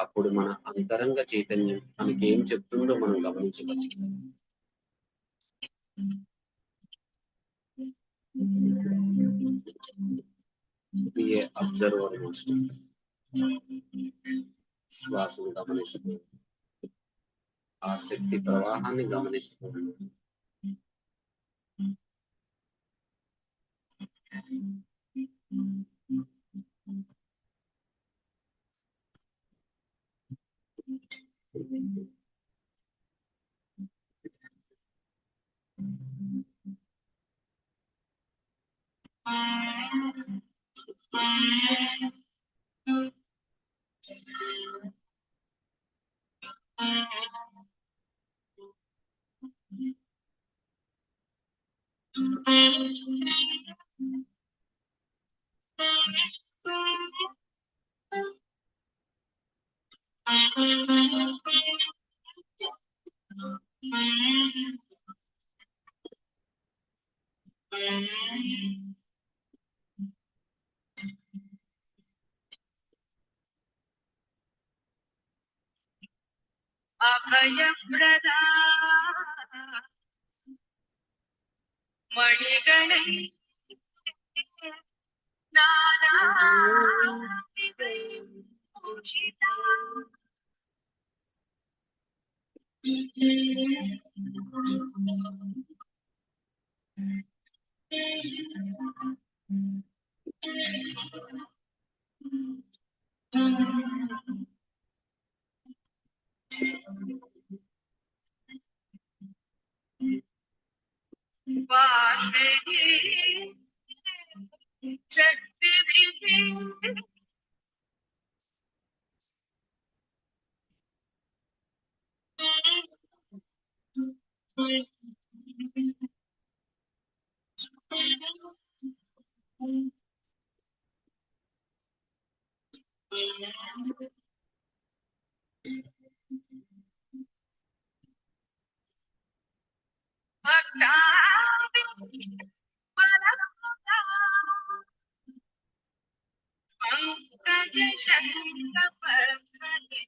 అప్పుడు మన అంతరంగ చైతన్యం మనకి ఏం చెప్తుందో మనం గమనించగలం. బి ఏ అబ్జర్వర్ మాస్టర్స్. శ్వాసను గమనిస్తూ ఆ శక్తి ప్రవాహాన్ని గమనిస్తూ అభయప్రదా మణిగణై నానావిధై పూజితా వాషిణీ శక్తిభిః భక్తాభిః పరమదా పంకజ శంఖపద్మని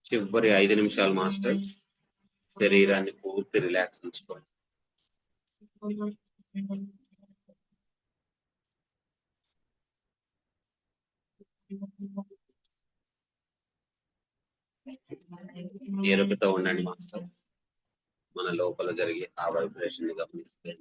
చివరి 5 నిమిషాలు మాస్టర్స్. శరీరాన్ని పూర్తి రిలాక్స్ ఉంచుకోండి. ఎరుకతో ఉండండి మాస్టర్స్. మన లోపల జరిగే ఆ వైబ్రేషన్ ని గమనిస్తే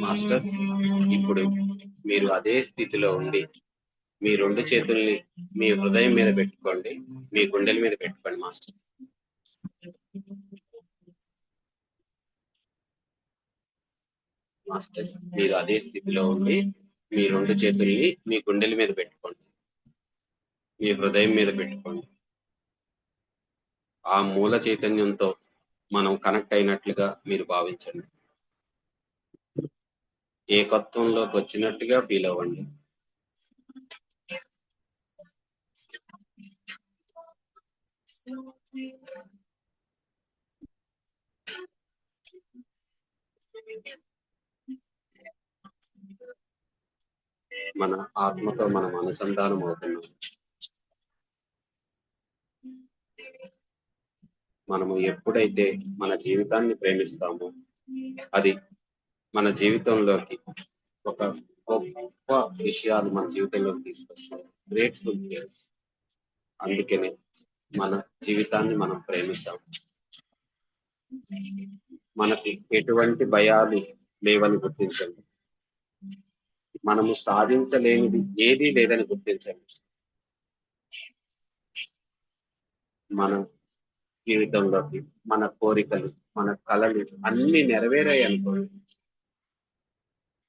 మాస్టర్స్, ఇప్పుడు మీరు అదే స్థితిలో ఉండి మీ రెండు చేతుల్ని మీ హృదయం మీద పెట్టుకోండి, మీ గుండెల మీద పెట్టుకోండి మాస్టర్. మాస్టర్స్, మీరు అదే స్థితిలో ఉండి మీ రెండు చేతుల్ని మీ గుండెల మీద పెట్టుకోండి, మీ హృదయం మీద పెట్టుకోండి. ఆ మూల చైతన్యంతో మనం కనెక్ట్ అయినట్లుగా మీరు భావించండి. ఏకత్వంలోకి వచ్చినట్టుగా ఫీల్ అవ్వండి. మన ఆత్మతో మనం అనుసంధానం అవుతున్నాం. మనము ఎప్పుడైతే మన జీవితాన్ని ప్రేమిస్తామో అది మన జీవితంలోకి ఒక గొప్ప విషయాలు మన జీవితంలోకి తీసుకొస్తాం. Grateful feels. అందుకనే మన జీవితాన్ని మనం ప్రేమిద్దాం. మనకి ఎటువంటి భయాలు లేవని గుర్తించండి. మనము సాధించలేనిది ఏదీ లేదని గుర్తించండి. మన జీవితంలోకి మన కోరికలు, మన కళలు అన్ని నెరవేరాయి అనుకోండి.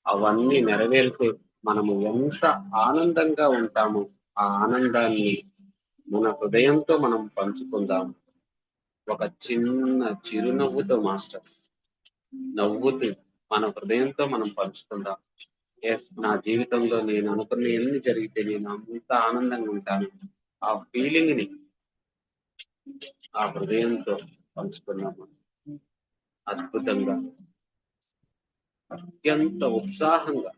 అవన్నీ నెరవేరితే మనము ఎంత ఆనందంగా ఉంటామో ఆ ఆనందాన్ని మన హృదయంతో మనం పంచుకుందాం. ఒక చిన్న చిరునవ్వుతో మాస్టర్స్, నవ్వుతూ మన హృదయంతో మనం పంచుకుందాం. ఎస్, నా జీవితంలో నేను అనుకున్న ఎన్ని జరిగితే నేను అంత ఆనందంగా ఉంటాను. ఆ ఫీలింగ్ ని ఆ హృదయంతో పంచుకున్నాము. అద్భుతంగా, అత్యంత ఉత్సాహంగా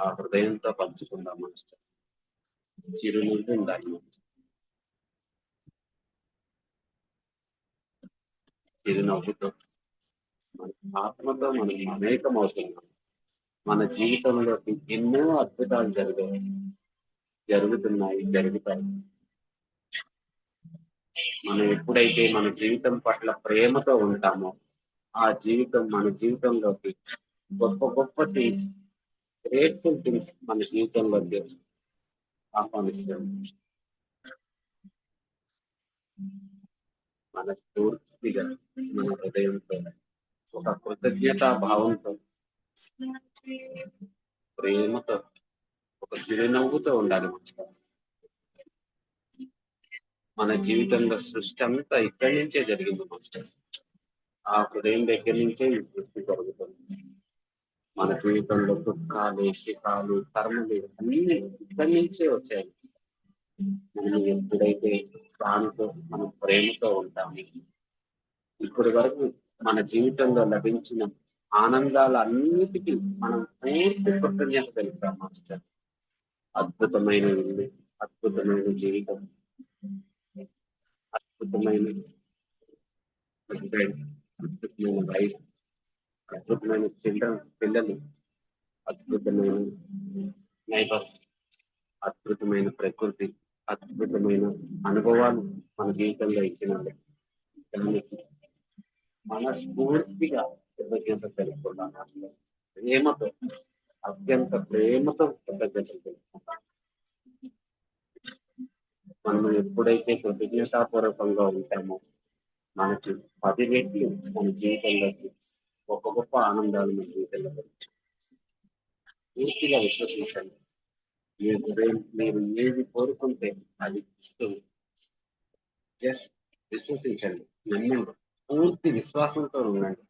ఆ హృదయంతో పంచుకుందాం మాస్టర్. చిరునవ్వు ఉండాలి. చిరునవ్వుతో మన ఆత్మతో మనం మమేకం అవుతున్నాం. మన జీవితంలోకి ఎన్నో అద్భుతాలు జరుగుతున్నాయి, జరుగుతాయి. మనం ఎప్పుడైతే మన జీవితం పట్ల ప్రేమతో ఉంటామో ఆ జీవితం మన జీవితంలోకి గొప్ప గొప్ప థింగ్స్, గ్రేట్ఫుల్ థింగ్స్ మన జీవితంలోకి ఆహ్వానిస్తుంది. మన స్ఫూర్తిగా మన హృదయంతో ఒక కృతజ్ఞతా భావంతో ప్రేమతో ఒక చిరునవ్వుతో ఉండాలి మంచిగా. మన జీవితంలో సృష్టి అంతా ఇక్కడి నుంచే జరిగింది మాస్టర్స్. ఆ హృదయం దగ్గర నుంచే ఈ సృష్టి జరుగుతుంది. మన జీవితంలో దుఃఖాలు, సుఖాలు, కర్మలు అన్ని ఇక్కడి నుంచే వచ్చాయి. మనం ఎప్పుడైతే దానితో మనం ప్రేమతో ఉంటాము, ఇప్పటి వరకు మన జీవితంలో లభించిన ఆనందాలన్నిటికీ మనం పూర్తి కృతజ్ఞత తెలుపుతాం మాస్టర్. అద్భుతమైన ఇల్లు, అద్భుతమైన జీవితం, అద్భుతమైన హస్బెండ్, అద్భుతమైన వైఫ్, అద్భుతమైన చిల్డ్రన్, పిల్లలు, అద్భుతమైన నైబర్స్, అద్భుతమైన ప్రకృతి, అద్భుతమైన అనుభవాలు మన జీవితంలో ఇచ్చిన దానికి మనస్ఫూర్తిగా కృతజ్ఞత తెలుపుకుంటాం. ప్రేమతో, అత్యంత ప్రేమతో కృతజ్ఞత తెలుపుకుంటాం. మనం ఎప్పుడైతే కృతజ్ఞతాపూర్వకంగా ఉంటామో మనకి 10 రెట్లు మన జీవితంలోకి గొప్ప గొప్ప ఆనందాలు మన జీవితంలో పూర్తిగా విశ్వసించండి. మీరు ఏది కోరుకుంటే అది ఇస్తూ జస్ట్ విశ్వసించండి, నమ్మండి, పూర్తి విశ్వాసంతో ఉండండి.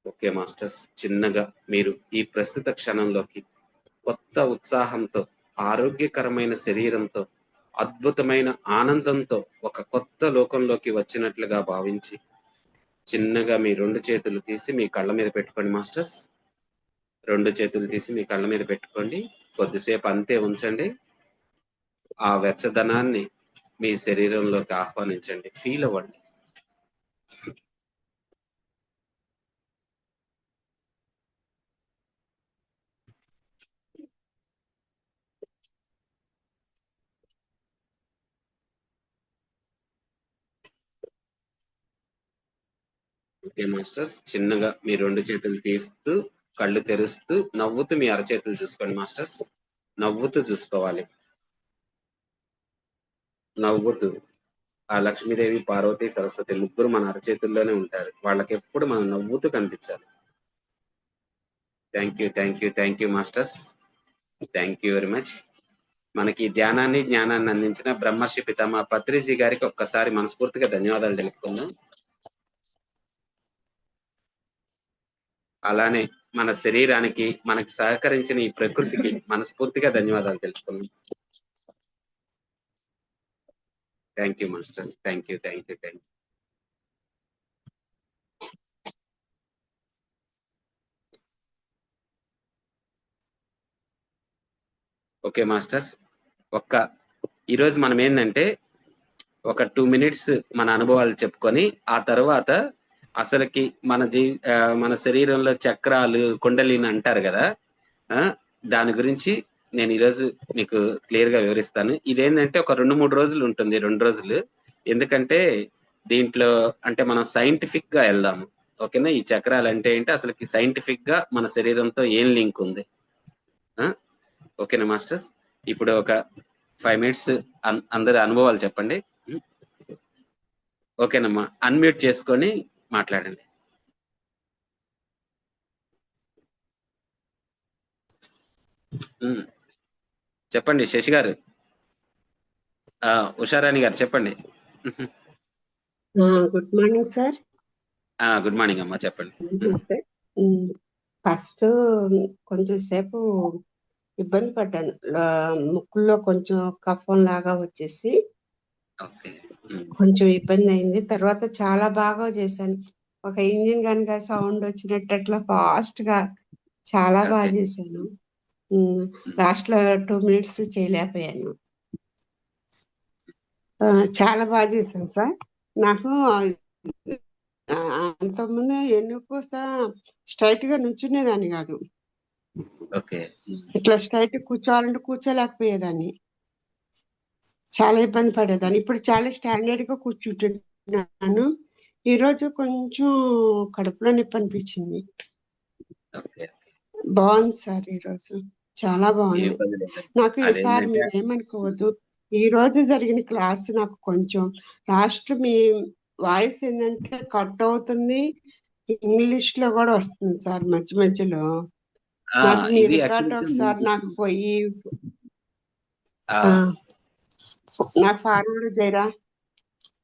ఓకే మాస్టర్స్, చిన్నగా మీరు ఈ ప్రస్తుత క్షణంలోకి కొత్త ఉత్సాహంతో, ఆరోగ్యకరమైన శరీరంతో, అద్భుతమైన ఆనందంతో ఒక కొత్త లోకంలోకి వచ్చినట్లుగా భావించి చిన్నగా మీ రెండు చేతులు తీసి మీ కళ్ళ మీద పెట్టుకోండి మాస్టర్స్. రెండు చేతులు తీసి మీ కళ్ళ మీద పెట్టుకోండి. కొద్దిసేపు అంతే ఉంచండి. ఆ వెచ్చదనాన్ని మీ శరీరంలోకి ఆహ్వానించండి, ఫీల్ అవ్వండి. ఓకే మాస్టర్స్, చిన్నగా మీ 2 చేతులు తీస్తూ కళ్ళు తెరుస్తూ నవ్వుతూ మీ అరచేతులు చూసుకోండి మాస్టర్స్. నవ్వుతూ చూసుకోవాలి. నవ్వుతూ. ఆ లక్ష్మీదేవి, పార్వతి, సరస్వతి ముగ్గురు మన అరచేతుల్లోనే ఉంటారు. వాళ్ళకెప్పుడు మనం నవ్వుతూ కనిపించాలి. Thank you masters. Thank you very much. మనకి ధ్యానాన్ని జ్ఞానాన్ని అందించిన బ్రహ్మర్షి పితామహ పత్రిజీ గారికి ఒక్కసారి మనస్ఫూర్తిగా ధన్యవాదాలు తెలుపుకుందాం. అలానే మన శరీరానికి మనకి సహకరించిన ఈ ప్రకృతికి మనస్ఫూర్తిగా ధన్యవాదాలు తెలుపుకుందాం. Thank you masters. Thank you. Okay masters, ఈరోజు మనం ఏంటంటే ఒక 2 మినిట్స్ మన అనుభవాలు చెప్పుకొని ఆ తర్వాత అసలుకి మన శరీరంలో చక్రాలు, కుండలిని అంటారు కదా, దాని గురించి నేను ఈరోజు మీకు క్లియర్ గా వివరిస్తాను. ఇదేంటంటే ఒక 2-3 రోజులు ఉంటుంది, 2 రోజులు. ఎందుకంటే దీంట్లో అంటే మనం సైంటిఫిక్ గా వెళ్దాము. ఓకేనా? ఈ చక్రాలు అంటే ఏంటి, అసలుకి సైంటిఫిక్ గా మన శరీరంతో ఏం లింక్ ఉంది. ఓకేనా మాస్టర్స్? ఇప్పుడు ఒక 5 మినిట్స్ అందరి అనుభవాలు చెప్పండి. ఓకేనమ్మా, అన్మ్యూట్ చేసుకొని మాట్లాడండి. చెప్పండి శశి గారు. ఉషారాణి గారు చెప్పండి. Good morning sir. Good morning అమ్మా, చెప్పండి. ఫస్ట్ కొంచెం సేపు ఇబ్బంది పడ్డాను, ముక్కుల్లో కొంచెం కఫం లాగా వచ్చేసి కొంచెం ఇబ్బంది అయింది. తర్వాత చాలా బాగా చేశాను. ఒక ఇంజిన్ కనుక సౌండ్ వచ్చినట్టు అట్లా ఫాస్ట్ గా చాలా బాగా చేశాను. లాస్ట్ లో 2 మినిట్స్ చేయలేకపోయాను. చాలా బాగా చేశాను సార్. నాకు అంతకుముందు ఎన్నుకోస స్ట్రైట్ గా నుంచునేదాన్ని కాదు. ఇట్లా స్ట్రైట్ కూర్చోవాలంటే కూర్చోలేకపోయేదాన్ని, చాలా ఇబ్బంది పడేదాన్ని. ఇప్పుడు చాలా స్టాండర్డ్ గా కూర్చుంటున్నాను. ఈ రోజు కొంచెం కడుపులో నొప్పి అనిపించింది. బాగుంది సార్, ఈ రోజు చాలా బాగుంది. నాకు ఈసారి మీరు ఏమనుకోవద్దు, ఈ రోజు జరిగిన క్లాస్ నాకు కొంచెం లాస్ట్ మీ వాయిస్ ఏంటంటే కట్ అవుతుంది, ఇంగ్లీష్ లో కూడా వస్తుంది సార్ మధ్య మధ్యలో. నాకు మీ రికార్డ్ ఒకసారి నాకు ఫార్వర్డ్ చేయరా?